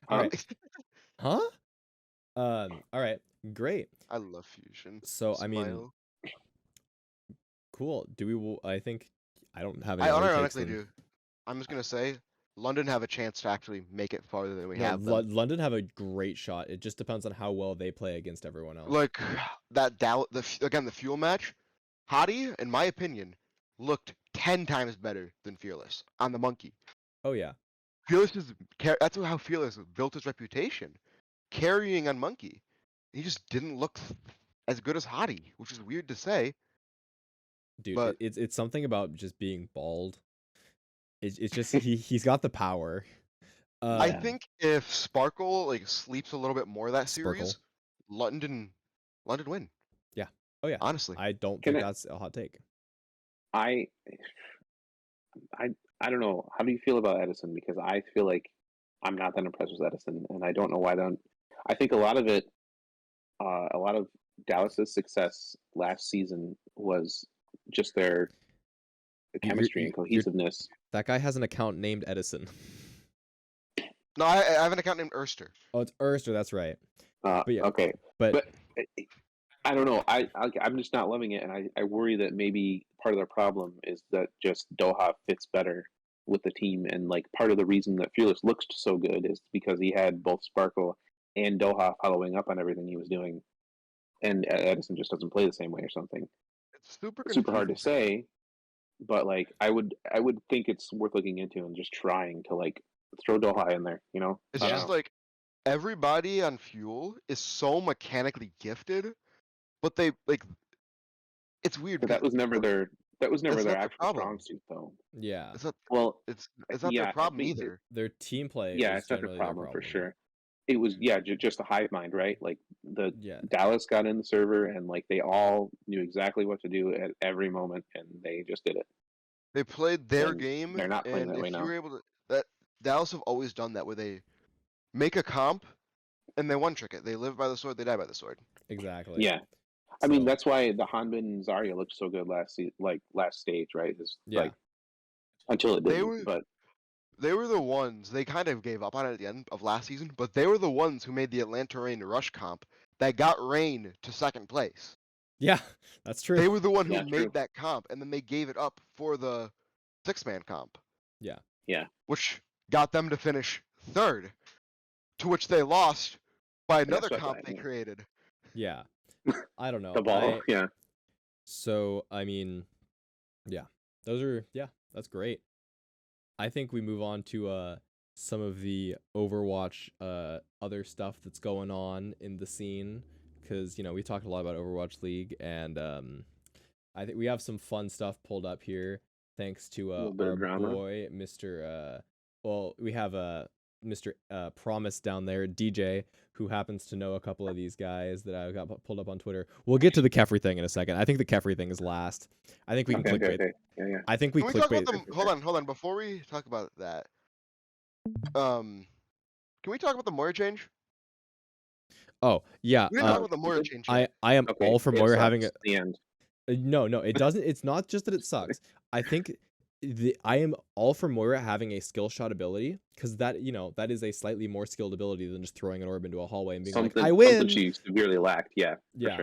All right. Huh? All right. Great. I love Fusion. So I mean, Smile. cool. I think I don't have any I other takes unironically than do. I'm just gonna say, London have a chance to actually make it farther than we no, have them. London have a great shot. It just depends on how well they play against everyone else. Like that the fuel match, Hottie, in my opinion, looked 10 times better than Fearless on the monkey. Oh yeah. Fearless that's how Fearless built his reputation, carrying on monkey. He just didn't look as good as Hottie, which is weird to say. Dude, But it's something about just being bald. It's just he's got the power. I think if Sparkle like sleeps a little bit more that Sparkle. series, London win. Yeah. Oh yeah. Honestly, I don't Can think I- that's a hot take. I don't know. How do you feel about Edison? Because I feel like I'm not that impressed with Edison, and I don't know why. I think a lot of it, a lot of Dallas's success last season was just their chemistry and cohesiveness. That guy has an account named Edison. no, I have an account named Erster. Oh, it's Erster. That's right. But yeah. Okay, But I don't know. I'm just not loving it, and I worry that maybe part of the problem is that just Doha fits better with the team, and like part of the reason that Fearless looks so good is because he had both Sparkle and Doha following up on everything he was doing, and Edison just doesn't play the same way or something. It's super Hard to confusing. say, but like I would think it's worth looking into and just trying to like throw Doha in there. You know, It's I don't just know. like everybody on Fuel is so mechanically gifted, but they like it's weird But because that was never their That's not the actual problem. strong suit though. yeah, it's not Well, it's not yeah, their problem I mean, either. their team play yeah, is it's not their generally problem their for problem. sure. It was just a hive mind, right? Like the Yeah. Dallas got in the server and like they all knew exactly what to do at every moment, and they just did it. They played their And game, they're not playing and that way if you now. were able to, that Dallas have always done that, where they make a comp and they one trick it. They live by the sword, they die by the sword. Exactly. Yeah, I mean So, that's why the Hanbin and Zarya looked so good last stage, right? It's yeah. like until it They didn't, were- but They were the ones, they kind of gave up on it at the end of last season, but they were the ones who made the Atlanta Rain Rush comp that got Rain to second place. Yeah, that's true. They were the one who Yeah, made true. that comp, and then they gave it up for the 6-man comp. Yeah. Yeah. Which got them to finish third, to which they lost by another what comp I they mean. created. Yeah. I don't know. the ball, yeah. So, I mean, yeah. That's great. I think we move on to some of the Overwatch other stuff that's going on in the scene, cuz we talked a lot about Overwatch League, and I think we have some fun stuff pulled up here thanks to little bit our of drama. boy Mr. We have Mr. Promise down there, DJ, who happens to know a couple of these guys that I got pulled up on Twitter. We'll get to the Kefri thing in a second. I think the Kefri thing is last. I think we can clickbait. Okay. Yeah. I think we Can we talk clickbait. about the hold on, before we talk about that. Can we talk about the Moira change? Oh yeah, We didn't talk about the Moira change I yet. am Okay, all for it Moira sucks having at the end. no, it doesn't. It's not just that it sucks. I think I am all for Moira having a skill shot ability, because that that is a slightly more skilled ability than just throwing an orb into a hallway and being like, I win. Something she severely lacked. Yeah, Yeah.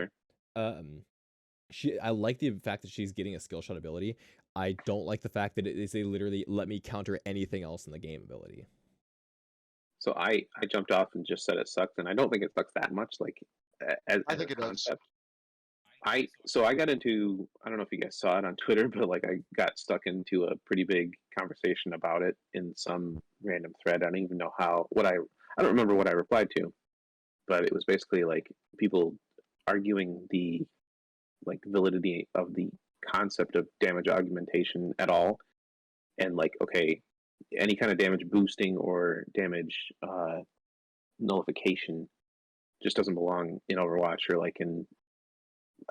for sure. I like the fact that she's getting a skill shot ability. I don't like the fact that it is a literally let me counter anything else in the game ability. So I jumped off and just said it sucked, and I don't think it sucks that much. Like as I think a it does. concept. I got into, I don't know if you guys saw it on Twitter, but like I got stuck into a pretty big conversation about it in some random thread. I don't even know I don't remember what I replied to, but it was basically like people arguing the like validity of the concept of damage augmentation at all, and like, okay, any kind of damage boosting or damage nullification just doesn't belong in Overwatch or like in,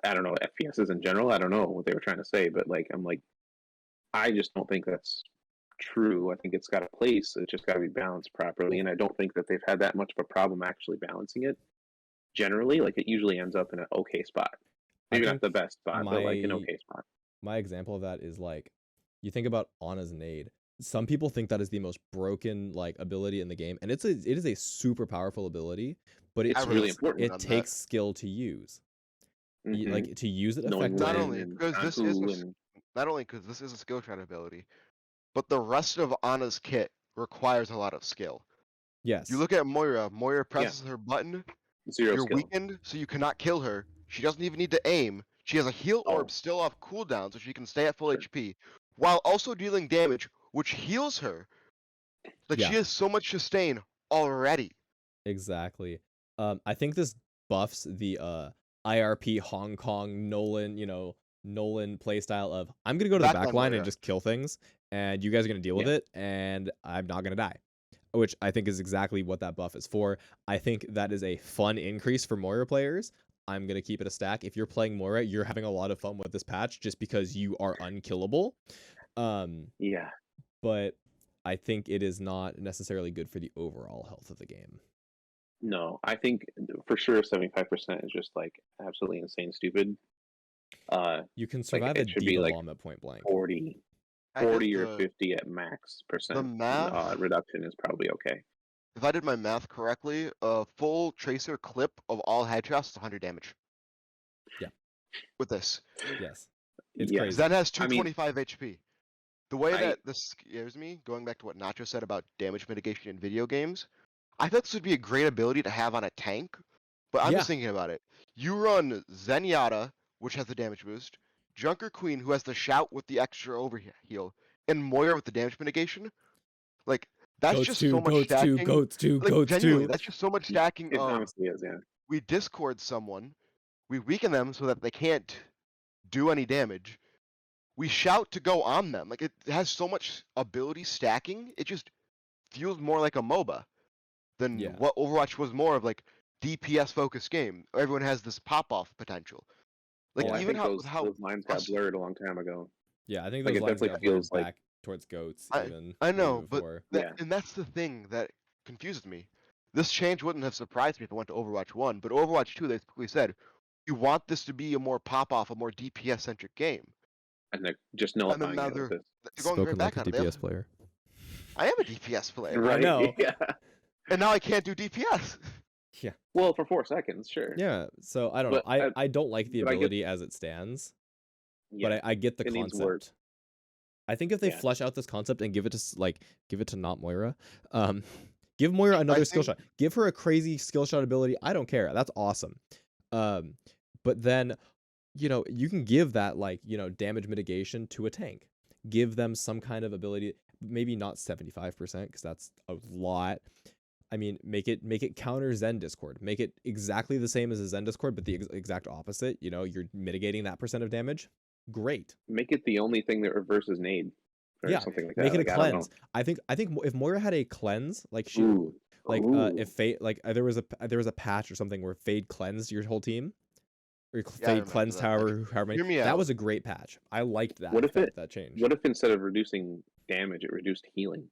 I don't know, FPSs in general. I don't know what they were trying to say, but like I'm like, I just don't think that's true. I think it's got a place. It's just got to be balanced properly, and I don't think that they've had that much of a problem actually balancing it. generally, like it usually ends up in an okay spot. Maybe not think the best spot, but like an my okay spot. my example of that is like, you think about Ana's nade. Some people think that is the most broken like ability in the game, and it is a super powerful ability, but It's really important. it takes skill to use. Mhm. Like to use it Knowing effectively. Not when only and because on this is who a, and not only because this is a skill shot ability, but the rest of Ana's kit requires a lot of skill. Yes. You look at Moira. Moira presses her button. zero You're skill. weakened, so you cannot kill her. She doesn't even need to aim. She has a heal orb Oh. still off cooldown, so she can stay at full Sure. HP, while also dealing damage, which heals her. Like Yeah. she has so much sustain already. Exactly. I think this buffs the IRP Hong Kong Nolan, Nolan playstyle of I'm gonna go to the That's back on line and Moira. just kill things, and you guys are gonna deal with Yeah. it, and I'm not gonna die. Which I think is exactly what that buff is for. I think that is a fun increase for Moira players. I'm gonna keep it a stack. If you're playing Moira, you're having a lot of fun with this patch just because you are unkillable. Yeah. But I think it is not necessarily good for the overall health of the game. No, I think for sure 75% is just like absolutely insane stupid. You can survive it a should be diva like bomb at point blank. 40 I did 40 or the 50 at max percent math. reduction is probably okay. If I did my math correctly, a full tracer clip of all headshots is 100 damage. Yeah. With this, Yes. It's Yes. crazy. Zen has I mean, 225 HP. The way I- that this scares me, going back to what Nacho said about damage mitigation in video games, I thought this would be a great ability to have on a tank, but I'm Yeah. just thinking about it. You run Zenyatta, which has the damage boost, Junker Queen, who has the shout with the extra overheal, and Moira with the damage mitigation. Like, that's Goats just two, so much goats stacking. two, goats two, Like, goats genuinely, two. that's just so much stacking it of honestly is, yeah. we discord someone, we weaken them so that they can't do any damage. We shout to go on them. Like it has so much ability stacking. It just feels more like a MOBA than Yeah. what Overwatch was more of like DPS focused game. Everyone has this pop off potential. Like Oh, I even think how those lines got frustrating- blurred a long time ago. Yeah, I think Like, those it lines definitely got blurred feels like- back towards goats I even. know, maybe but before. Yeah. and that's the thing that confuses me. This change wouldn't have surprised me if it went to Overwatch 1, but Overwatch 2 they typically said, you want this to be a more pop off, a more DPS centric game. And they're just And then nullifying now it with they're this. going Spoken right like back a on it. DPS player. I am a DPS player. Right? know. Yeah. And now I can't do DPS. Yeah. Well, for 4 seconds, sure. Yeah. So I don't know. But I don't like the but I get- ability as it stands, Yeah. but I get the it needs work. concept. I think if they Yeah. flesh out this concept and give it to not Moira, give Moira another skill think- shot. Give her a crazy skill shot ability. I don't care. That's awesome. But then, you can give that damage mitigation to a tank. Give them some kind of ability, maybe not 75% because that's a lot. I mean, make it counter Zen Discord. Make it exactly the same as a Zen Discord, but the exact opposite. You're mitigating that percent of damage. Great. Make it the only thing that reverses nade. Or Yeah, something like that. Make it a Like, I don't know. cleanse. I think if Moira had a cleanse, like she Ooh. if Fade there was a patch or something where Fade cleansed your whole team, or Yeah, I Fade remember cleansed that. however many. Hear me That out. was a great patch. I liked that. What if that change? What if instead of reducing damage, it reduced healing?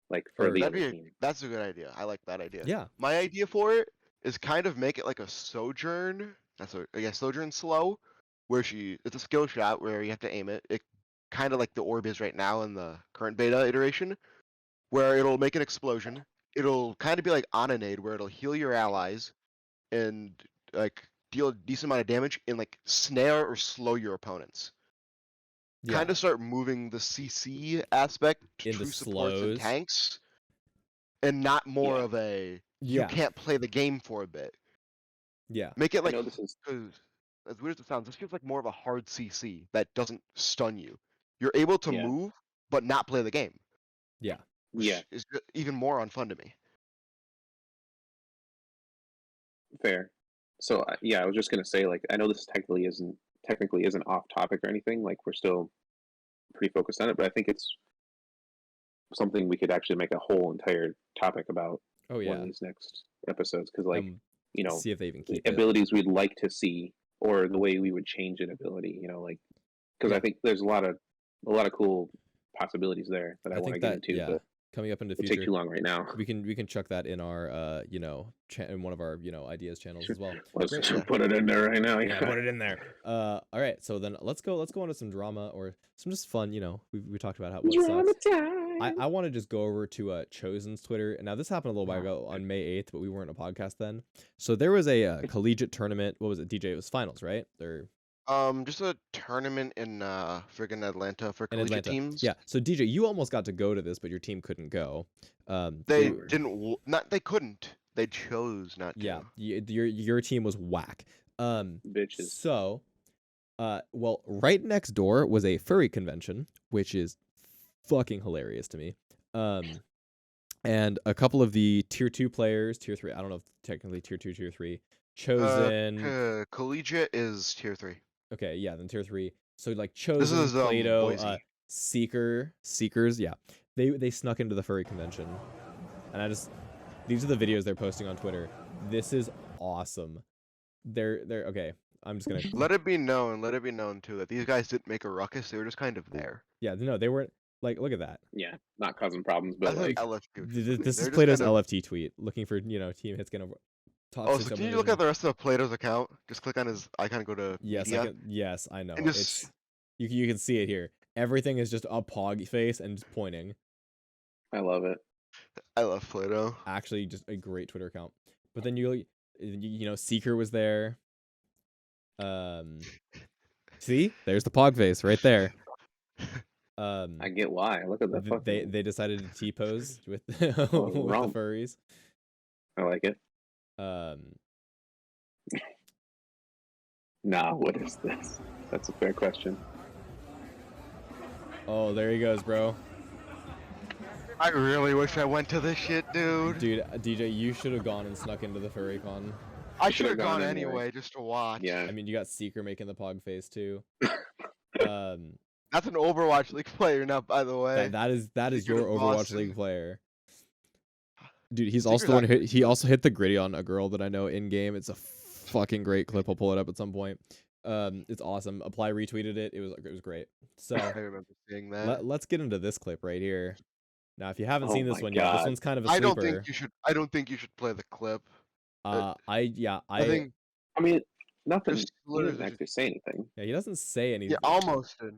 Like for Or- the That'd other be team. that's a good idea. I like that idea. Yeah. My idea for it is kind of make it like a Sojourn. Sojourn slow, where it's a skill shot where you have to aim it. It kind of like the orb is right now in the current beta iteration, where it'll make an explosion. It'll kind of be like Onanade, where it'll heal your allies and like deal a decent amount of damage and like snare or slow your opponents. Yeah. Kind of start moving the CC aspect to Into true supports and slows. tanks, and not more Yeah. of a Yeah. you can't play the game for a bit. Yeah. Make it I like know this is 'cause as weird as it sounds, this feels like more of a hard CC that doesn't stun you. You're able to Yeah. move but not play the game, Yeah. which yeah, is even more unfun to me. fair. So yeah, I was just gonna say, like, I know this technically isn't off topic or anything. Like, we're still pretty focused on it, but I think it's something we could actually make a whole entire topic about Oh one yeah. of these next episodes. Because like, See if they even the keep it. abilities we'd like to see, or the way we would change an ability. Like, because Yeah. I think there's a lot of cool possibilities there that I want to think get that into. yeah. But coming up into It'll future. take too long right now. We can chuck that in our in one of our ideas channels as well. Let's Great. just put it in there right now. Yeah, put it in there. All right, so then let's go into some drama or some just fun. We talked about what Drama sucks. time. I want to just go over to Chosen's Twitter. And now this happened a little while ago on May 8th, but we weren't a podcast then. So there was a collegiate tournament. What was it, DJ? It was finals, right? Just a tournament in friggin' Atlanta for In collegiate Atlanta. teams. Yeah. So DJ, you almost got to go to this, but your team couldn't go. They they couldn't. They chose not to. Yeah, your team was whack. Bitches. So, well, right next door was a furry convention, which is fucking hilarious to me. And a couple of the tier 2 players, tier 3, I don't know if technically tier 2, tier 3, Chosen. Collegiate is tier 3. Okay, yeah, then tier 3. So like Chosen, This is Plato, Boise. Seekers, yeah. They snuck into the furry convention. And these are the videos they're posting on Twitter. This is awesome. They're okay. I'm just gonna Let it be known too that these guys didn't make a ruckus. They were just kind of there. Yeah, no, they weren't like, look at that. Yeah, not causing problems, but That's like, LFT. This is They're just Plato's kind of- LFT tweet looking for team hits gonna top Oh, 6 so can open you look at division. the rest of Plato's account? Just click on his icon, go to Yes, media. yes, I know. And just- It's you can see it here. Everything is just a pog face and just pointing. I love it. I love Plato. Actually, just a great Twitter account. But then you Seeker was there. See, there's the pog face right there. I get why. Look at that. They decided to T-pose with, with the wrong. furries. I like it. Nah, what is this? That's a fair question. Oh, there he goes, bro. I really wish I went to this shit, dude. Dude, DJ, you should have gone and snuck into the furry con. I should've should have gone gone anyway. anyway just to watch. Yeah. I mean, you got Seeker making the pog face too. That's an Overwatch League player now, by the way. that is your Seeker's Overwatch Boston. League player. Dude, he's Seeker's also the one he also hit the gritty on a girl that I know in game. It's a fucking great clip. I'll pull it up at some point. It's awesome. Apply retweeted it. It was great. So I remember seeing that. let's get into this clip right here. Now, if you haven't Oh seen this my one yet, this God. one's kind of a I sleeper. don't think you should play the clip. I think I mean, nothing. Just He literally didn't actually say anything. yeah, he doesn't say anything. yeah, almost did.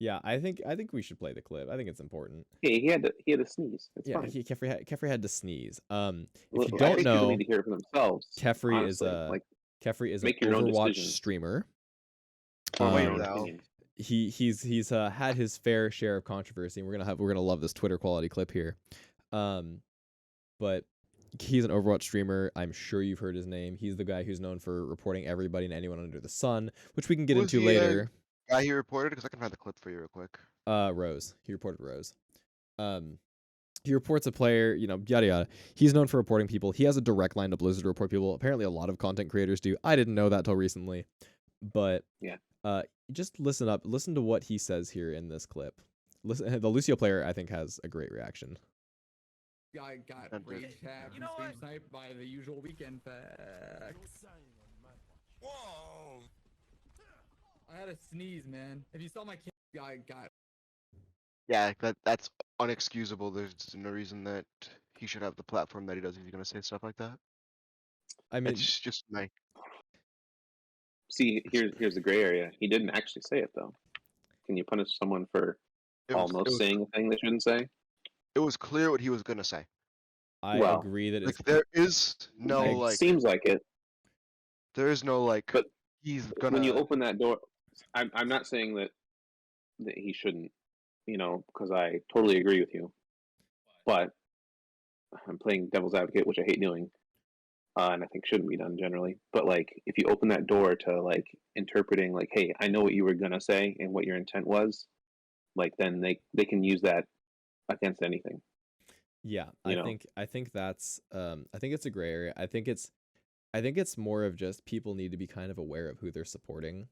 Yeah, I think we should play the clip. I think it's important. Hey, he had to sneeze. It's Yeah, fine. Kefri had to sneeze. If Well, you I don't think people know, need to hear it for themselves. Kefri honestly. is Kefri is an make your own Overwatch decisions. streamer. Form your Wait, own now. opinion. He's had his fair share of controversy, and we're gonna love this Twitter quality clip here. But he's an Overwatch streamer. I'm sure you've heard his name. He's the guy who's known for reporting everybody and anyone under the sun, which we can get Who was into the, later. Guy he reported, because I can find the clip for you real quick. Rose. He reported Rose. He reports a player, yada yada. He's known for reporting people. He has a direct line to Blizzard to report people. Apparently, a lot of content creators do. I didn't know that till recently, but Yeah. Just listen up. Listen to what he says here in this clip. Listen, the Lucio player I think has a great reaction. I got Enter. rage tabbed and stream sniped by the usual weekend facts. Whoa! I had a sneeze, man. If you saw my kid, I got. Yeah, that's unexcusable. There's no reason that he should have the platform that he does if he's gonna say stuff like that. I mean, It's just my. See, here's the gray area. He didn't actually say it though. Can you punish someone for almost saying a thing they shouldn't say? It was clear what he was gonna say. I well, agree that Like it's there is no It like. Seems like it. There is no like. But he's gonna. When you open that door, I'm not saying that he shouldn't, because I totally agree with you. But I'm playing devil's advocate, which I hate doing, and I think shouldn't be done generally. But like, if you open that door to like interpreting, like, hey, I know what you were gonna say and what your intent was, like, then they can use that against anything. yeah. you I know. think that's I think it's a gray area. I think it's more of just people need to be kind of aware of who they're supporting.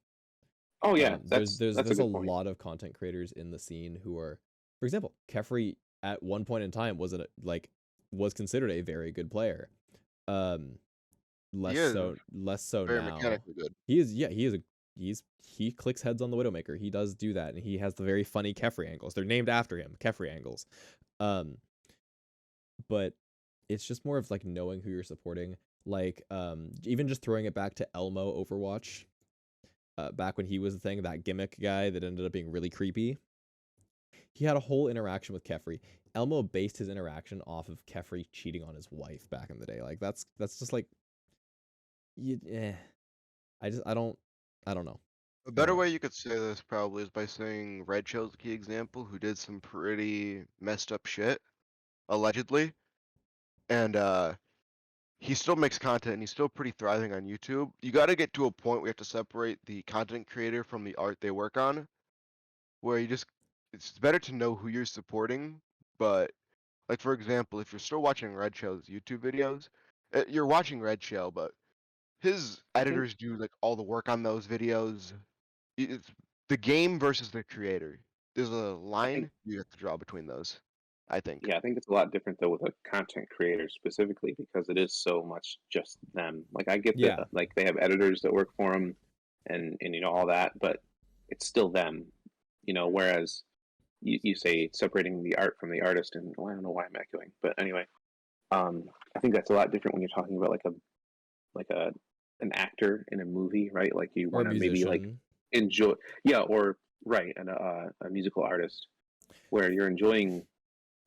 Oh yeah, there's that's a good point. lot of content creators in the scene who are, for example, Kefri at one point in time was considered a very good player. Less is so very now. mechanically good. He clicks heads on the Widowmaker. He does do that, and he has the very funny Kefri angles. They're named after him, Kefri angles. but it's just more of like knowing who you're supporting. Like even just throwing it back to Elmo Overwatch, back when he was the thing, that gimmick guy that ended up being really creepy. He had a whole interaction with Kefri. Elmo based his interaction off of Kefri cheating on his wife back in the day. Like that's just like, I don't know. A better way you could say this probably is by saying Red Shell's a key example, who did some pretty messed up shit, allegedly. And he still makes content and he's still pretty thriving on YouTube. You got to get to a point where you have to separate the content creator from the art they work on, where it's better to know who you're supporting. But like, for example, if you're still watching Red Shell's YouTube videos, you're watching Red Shell, but his editors do like all the work on those videos. It's the game versus the creator. There's a line you have to draw between those, I think. Yeah, I think it's a lot different though with a content creator specifically because it is so much just them. Like I get that, like they have editors that work for them, and all that, but it's still them. Whereas you say separating the art from the artist, and I don't know why I'm echoing, but anyway, I think that's a lot different when you're talking about like an actor in a movie, right? Like you want to maybe like enjoy, or right, and a musical artist where you're enjoying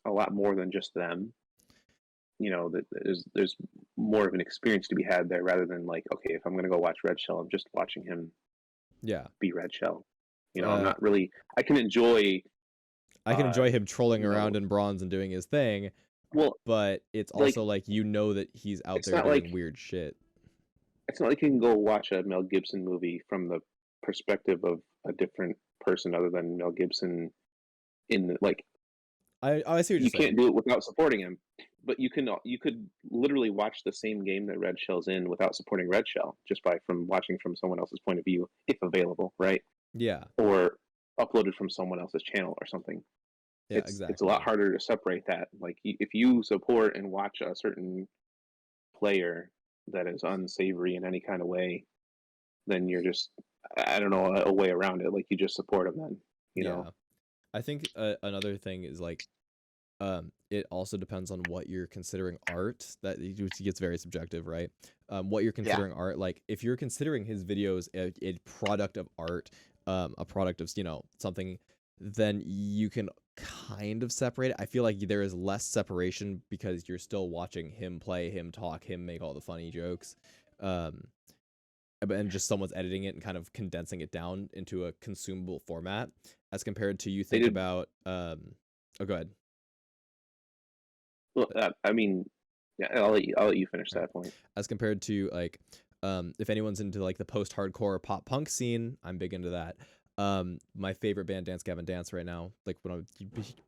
a lot more than just them. That there's more of an experience to be had there rather than like, okay, if I'm gonna go watch Red Shell, I'm just watching him be Red Shell. I'm not really, I can enjoy him trolling around in bronze and doing his thing. Well, but it's also like that he's out there doing weird shit. It's not like you can go watch a Mel Gibson movie from the perspective of a different person other than Mel Gibson in the, like, I see what you're saying. You can't do it without supporting him, but you could literally watch the same game that Red Shell's in without supporting Red Shell just from watching from someone else's point of view, if available, right? Yeah. Or uploaded from someone else's channel or something. Yeah, exactly. It's a lot harder to separate that. Like if you support and watch a certain player that is unsavory in any kind of way, then you're just, I don't know, a way around it. Like you just support them then, you know? I think another thing is like, it also depends on what you're considering art. That gets very subjective, right? What you're considering art, like if you're considering his videos a product of art, a product of something, then you can kind of separate it. I feel like there is less separation because you're still watching him play, him talk, him make all the funny jokes, and just someone's editing it and kind of condensing it down into a consumable format, as compared to you think about oh, go ahead. Well, I mean, I'll let you finish that point. As compared to like, if anyone's into like the post-hardcore pop punk scene, I'm big into that. My favorite band, Dance Gavin Dance, right now, like when I'm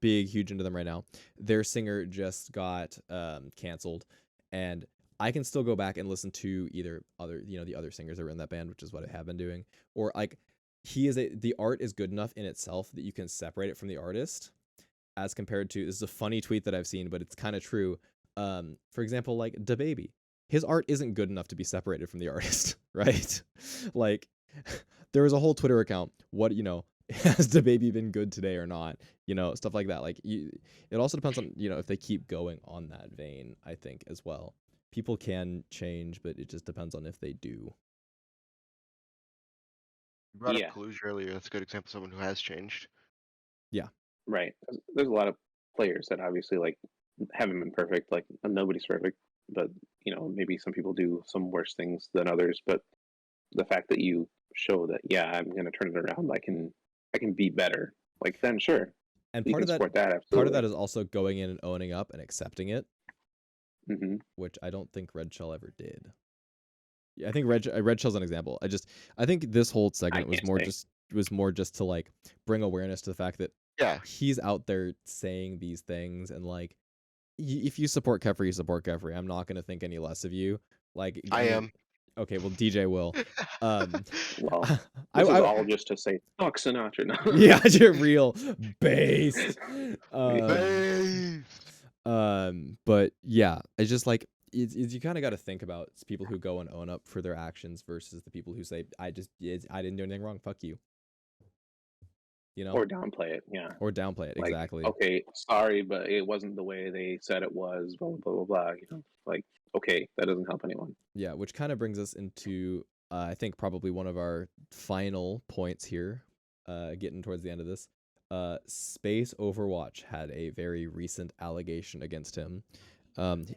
huge into them right now, their singer just got canceled, and I can still go back and listen to either the other singers that were in that band, which is what I have been doing, or like the art is good enough in itself that you can separate it from the artist, as compared to, this is a funny tweet that I've seen, but it's kind of true. For example, like DaBaby, his art isn't good enough to be separated from the artist, right? Like there was a whole Twitter account, has DaBaby been good today or not? Stuff like that. Like it also depends on, if they keep going on that vein, I think, as well. People can change, but it just depends on if they do. You brought up Kaluge earlier. That's a good example of someone who has changed. Yeah. Right. There's a lot of players that obviously like haven't been perfect. Like nobody's perfect, but maybe some people do some worse things than others. But the fact that you show that, I'm going to turn it around, I can be better. Like then sure. And part of that is also going in and owning up and accepting it, which I don't think Red Shell ever did. Yeah, I think Red Shell's an example. I think this whole segment was more just to like bring awareness to the fact that he's out there saying these things, and like if you support Kefri, you support Kefri. I'm not going to think any less of you. Like I am. Okay, well DJ will. Well, this is all just to say fuck Sinatra now. Yeah, you're real based. But yeah, it's just like you kind of got to think about people who go and own up for their actions versus the people who say I didn't do anything wrong. Fuck you. you know, Or downplay it, yeah. or downplay it. Like, Exactly. okay, sorry, but it wasn't the way they said it was. Blah blah blah blah. You know, like, okay, that doesn't help anyone. Yeah, which kind of brings us into I think probably one of our final points here, getting towards the end of this. Space Overwatch had a very recent allegation against him,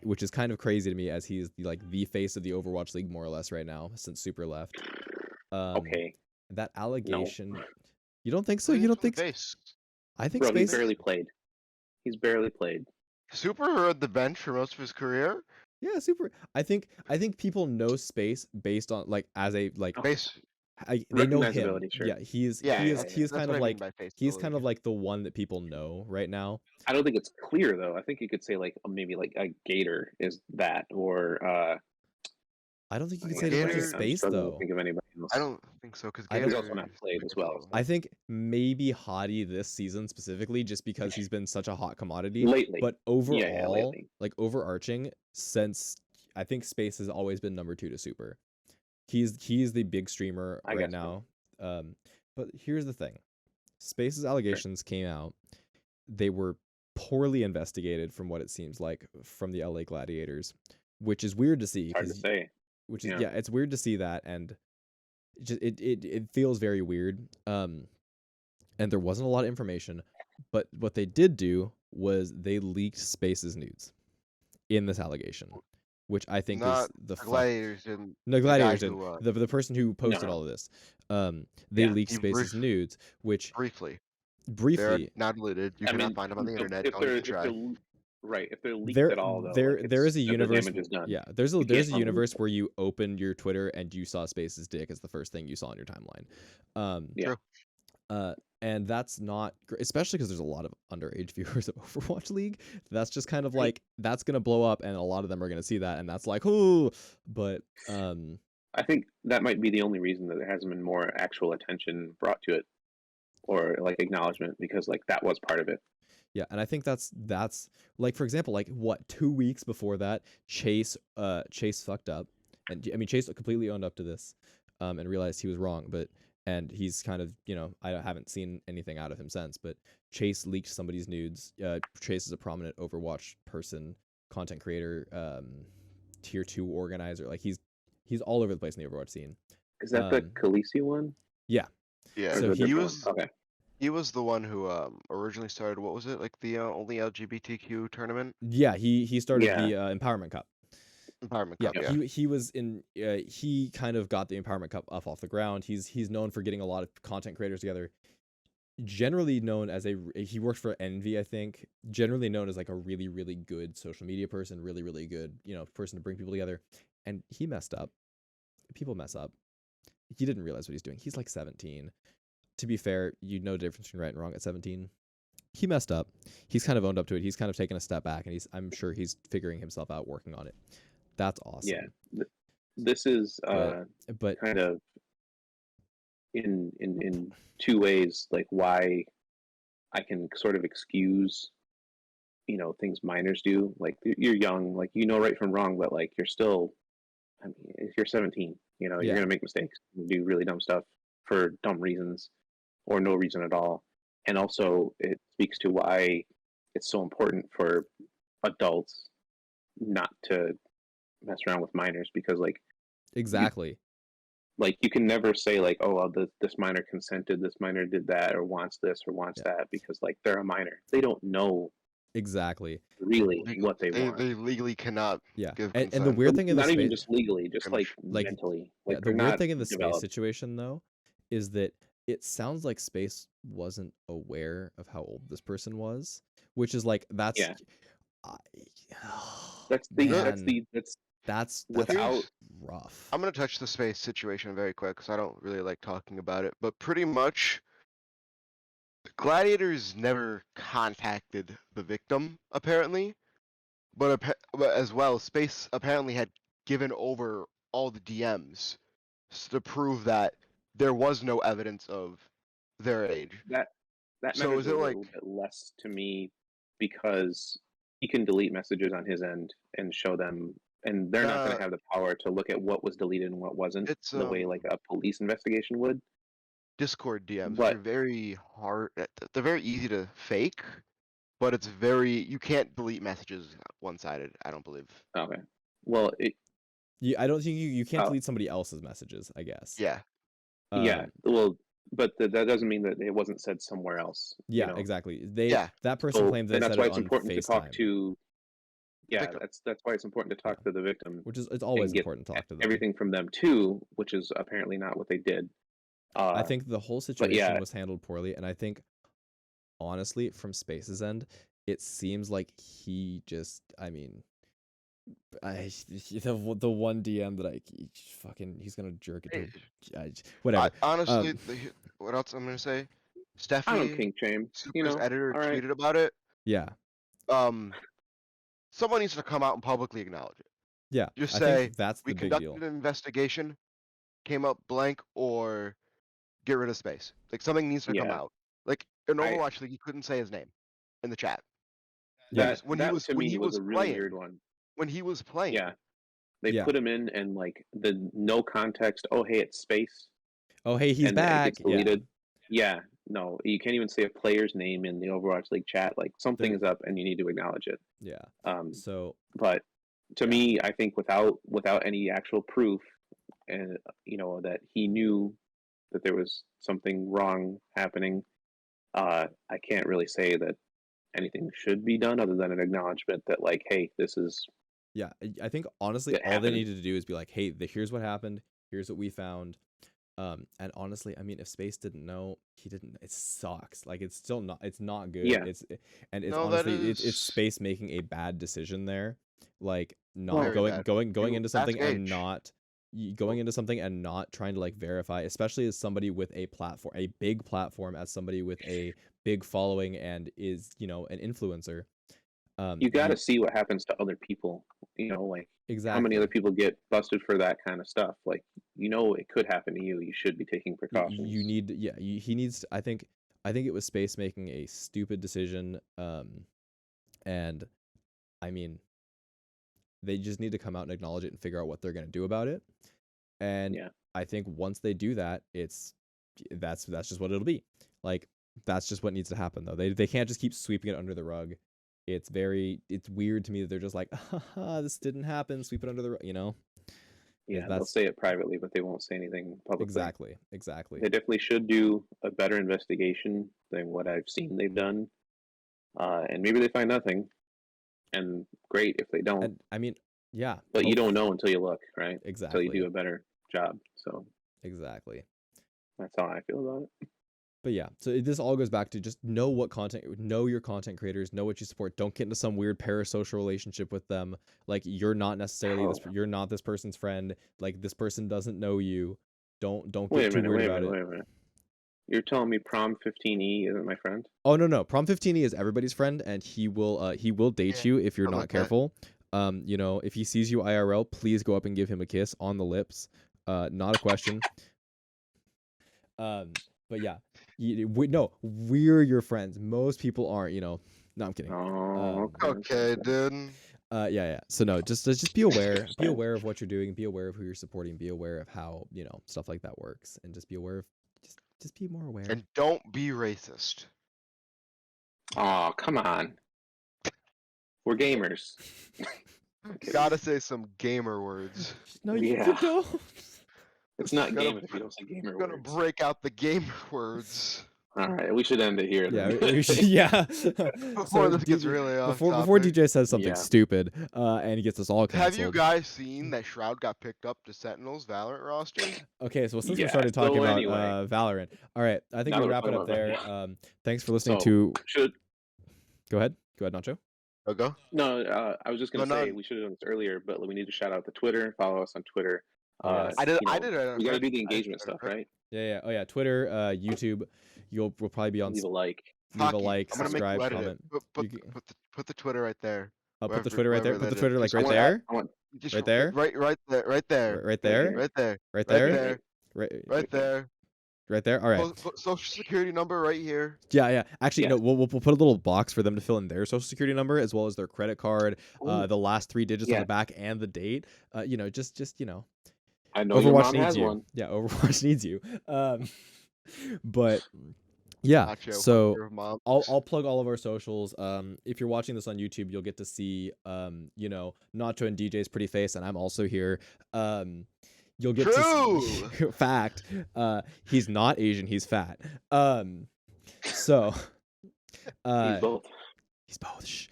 which is kind of crazy to me as he's the face of the Overwatch League more or less right now since Super left. Okay, That allegation, you don't think so? Lead You don't from the think? base. I think bro, he's Space. barely played. He's barely played. Super at the bench for most of his career. Yeah, Super. I think people know Space based on as a Base. they know him. Recognizability, sure. Yeah, he is Yeah, he is that's kind what of I mean by face of the he's kind of league. like the one that people know right now. I don't think it's clear though. I think you could say like maybe like a Gator is that, or I don't think you could yeah, say it much Gator- as I'm Space struggling to though. think of anybody else. I don't think so because I Gator don't- He's also not played as well. I think maybe Hottie this season specifically just because he's been such a hot commodity. Lately. But overall, lately. like overarching, since I think Space has always been number 2 to Super. He's the big streamer I right guess so. now. But here's the thing. Space's allegations came out. They were poorly investigated from what it seems like from the LA Gladiators, which is weird to see. It's hard to say. Which is Yeah. it's weird to see that, and it feels very weird. And there wasn't a lot of information, but what they did do was they leaked Space's nudes in this allegation, which I think Not is the Gladiators and no, guy Gladiators who, didn't. The person who posted no. all of this, they Yeah, leaked he Space's nudes, which briefly. They're briefly not deleted. You I cannot mean, find them on the internet. if Don't they're even if try. they're right, if they're leaked there at all though, there like, there is a the universe. damage is done. Yeah, there's a You can't undo universe it. where you opened your Twitter and you saw Space's dick as the first thing you saw on your timeline. Yeah. True. And that's not great, especially because there's a lot of underage viewers of Overwatch League. That's just kind of Right. like that's gonna blow up, and a lot of them are gonna see that, and that's like, ooh. But I think that might be the only reason that there hasn't been more actual attention brought to it, or like acknowledgement, because like that was part of it. yeah, and I think that's like, for example, like what 2 weeks before that, Chase fucked up, and I mean Chase completely owned up to this, and realized he was wrong, and he's kind of, I haven't seen anything out of him since, but Chase leaked somebody's nudes. Chase is a prominent Overwatch person, content creator, tier 2 organizer. Like he's all over the place in the Overwatch scene. Is that the Um, Khaleesi one? Yeah. Or So is it a he different was- one? Okay. He was the one who originally started. What was it like the only LGBTQ tournament? yeah, he started Yeah. the Empowerment Cup. Empowerment Yeah, Cup. Yeah. he was in. He kind of got the Empowerment Cup off the ground. He's known for getting a lot of content creators together. Generally known as he worked for Envy, I think. Generally known as like a really, really good social media person, really, really good, person to bring people together. And he messed up. People mess up. He didn't realize what he's doing. He's like 17. To be fair, you know the difference between right and wrong at 17. He messed up. He's kind of owned up to it. He's kind of taken a step back, and I'm sure he's figuring himself out, working on it. That's awesome. Yeah. This is But kind of in two ways, like why I can sort of excuse, things minors do. Like you're young, like right from wrong, but like you're still, I mean, if you're 17, Yeah. you're gonna make mistakes, do really dumb stuff for dumb reasons, or no reason at all. And also, it speaks to why it's so important for adults not to mess around with minors, because like exactly. you can never say like, oh well, this minor consented, this minor did that, or wants this or wants that, because like they're a minor, they don't know Exactly. really what they want. They legally cannot Yeah. give And the consent. weird thing in the Not even space, just legally, just Pretty like much. mentally. yeah, Like the they're weird not thing in the space developed. situation though is that it sounds like Space wasn't aware of how old this person was, which is like that's Yeah. I- That's man, that's that's without rough. I'm gonna touch the space situation very quick because I don't really like talking about it. But pretty much, Gladiators never contacted the victim apparently, but as well, Space apparently had given over all the DMs to prove that there was no evidence of their age. that So matters is a it little bit less to me, because he can delete messages on his end and show them, and they're not going Uh, to have the power to look at what was deleted and what wasn't It's the way like a police investigation would. Discord DMs, which But- are very hard. They're very easy to fake, but it's very you can't delete messages one-sided. I don't believe. Okay. Well, I don't think you can't Oh. delete somebody else's messages, I guess. Yeah. yeah. Um, Well, but that doesn't mean that it wasn't said somewhere else. yeah, you know? exactly. Yeah. That person So, claimed they and that's said why it it's on important to talk FaceTime, to. Yeah, Victim. that's why it's important to talk to the victim. which is it's always get important to talk to them. Everything from them too, which is apparently not what they did. I think the whole situation yeah. was handled poorly, and I think honestly, from Space's end, it seems like he just, I mean, the one DM that he's gonna jerk it to, whatever. Honestly, what else I'm gonna say? I don't Steffi, kink shame. Super's editor, all right. tweeted about it. Yeah, Someone needs to come out and publicly acknowledge it. yeah. Just I say think that's we the big conducted deal. an investigation, came up blank, or get rid of space. Like something needs to come Yeah. out. Like in I- Overwatch League, he couldn't say his name in the chat. Yeah, That, when that he was to when me he was was a really playing, weird one. when he was playing. Yeah. They Yeah. put him in and like the no context. Oh, hey, it's space. Oh, hey, he's and then it back. gets deleted. Yeah. No, you can't even say a player's name in the Overwatch League chat. Like something is up, and you need to acknowledge it. Yeah. So, But to me, I think without any actual proof, and that he knew that there was something wrong happening, I can't really say that anything should be done other than an acknowledgement that, like, hey, this is yeah, I think honestly, It all they happened. needed to do is be like, hey, here's what happened. Here's what we found. And honestly, I mean, if Space didn't know, he didn't. It sucks. Like, it's still not. It's not good. Yeah. It's No, that honestly, it's is- Space making a bad decision there. Like, not Very going bad. going You- into that's something and age. not going into something and not trying to like verify, especially as somebody with a platform, a big platform, as somebody with a big following and is an influencer. you got to see what happens to other people. Like exactly how many other people get busted for that kind of stuff. Like it could happen to you. You should be taking precautions. You need, yeah. He needs. I think it was Space making a stupid decision. And I mean, they just need to come out and acknowledge it and figure out what they're gonna do about it. And Yeah. I think once they do that, that's just what it'll be. Like that's just what needs to happen though. They can't just keep sweeping it under the rug. It's weird to me that they're just like, haha, this didn't happen, sweep it under the rug, Yeah, they'll that's- say it privately, but they won't say anything publicly. Exactly. They definitely should do a better investigation than what I've seen they've done. And maybe they find nothing, and great if they don't. And I mean, yeah. but you don't know until you look, right? Exactly. Until you do a better job. So Exactly. that's how I feel about it. But yeah, so this all goes back to just know your content creators, know what you support. Don't get into some weird parasocial relationship with them. Like you're not necessarily you're not this person's friend. Like this person doesn't know you. Don't get too weird about it. Wait a minute. You're telling me Prom 15E isn't my friend? Oh no, Prom 15E is everybody's friend, and he will date you if you're I not like that. careful. If he sees you IRL, please go up and give him a kiss on the lips. Not a question. But yeah, we're your friends. Most people aren't. No, I'm kidding. Oh, Okay, dude. Yeah. So no, just be aware. Be Interesting. aware of what you're doing. Be aware of who you're supporting. Be aware of how stuff like that works, and just be aware of just be more aware. And don't be racist. Oh, come on. We're gamers. Gotta say some gamer words. No, you Yeah. don't. It's not Gotta- gamers if you don't say gamer I'm gonna words. break out the gamer words. All right, we should end it here. Yeah, then. we should, yeah. Before this gets really off before topic. DJ says something Yeah. stupid, and he gets us all canceled. Have you guys seen that Shroud got picked up to Sentinel's Valorant roster? Okay, so since we Yeah, started talking so about anyway. Valorant, all right, I think Now we'll we're wrap it talking up about there. Thanks for listening So, to. should Go ahead, Nacho. Oh, go. no, I was just gonna No, say we should have done this earlier, but we need to shout out the Twitter. Follow us on Twitter. Yes. I did. you know, I did it. on We got to Friday. do the I did engagement it on stuff, Friday. right? Yeah. Oh yeah, Twitter, YouTube. We'll probably be on. Leave a like. Leave a Hockey. like, I'm gonna make subscribe, you edit comment. it. Put, You put the Twitter right there. I'll put the wherever- Twitter right there. wherever Put the that Twitter is. like Just right one- there. I want Just Right there? Right there. Right there. Right there. Right there. Right Right there. there. Right. there. Right there. All right. Social security number right here. Yeah. Actually, Yeah. no. We'll put a little box for them to fill in their social security number as well as their credit card, Ooh. the last 3 digits on Yeah. the back and the date. I know your Overwatch mom needs has you. one. Yeah, Overwatch needs you. But yeah, Nacho, so Hunter of Mobs. I'll plug all of our socials. If you're watching this on YouTube, you'll get to see Nacho and DJ's pretty face, and I'm also here. You'll get to see fact. He's not Asian, he's fat. So He's both. he's both. Shh.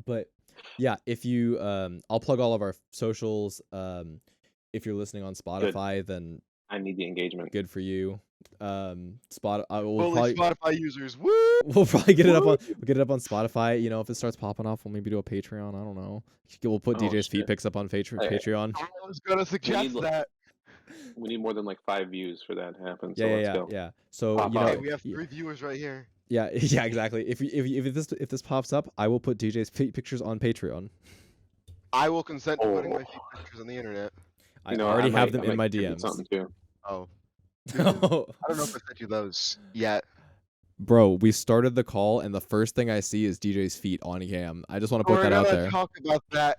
But yeah, if you I'll plug all of our socials. If you're listening on Spotify, then I need the engagement. good for you. We'll Holy probably Spotify users, woo! we'll probably get it up on Spotify. You know, if it starts popping off, we'll maybe do a Patreon. I don't know. We'll put Oh, DJ's feet shit. pics up on Patreon. I was gonna suggest that. We need more than like 5 views for that to happen. So Yeah, let's yeah, go. yeah. So Pop you out. know, Hey, we have yeah. 3 viewers right here. Yeah, yeah, exactly. If this pops up, I will put DJ's feet pictures on Patreon. I will consent to putting my Oh. feet pictures on the internet. I already have them in my DMs. Something too. Oh, I don't know if I sent you those yet. Bro, we started the call and the first thing I see is DJ's feet on cam. I just want to put We're that out gonna there. talk about that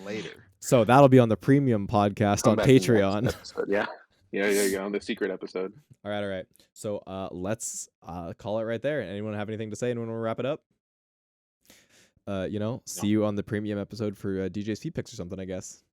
later. So that'll be on the premium podcast Come on back in the next Patreon. episode, yeah. Yeah, there you go. The secret episode. All right. So let's call it right there. Anyone have anything to say? Anyone want to wrap it up? See you on the premium episode for DJ's feet pics or something, I guess.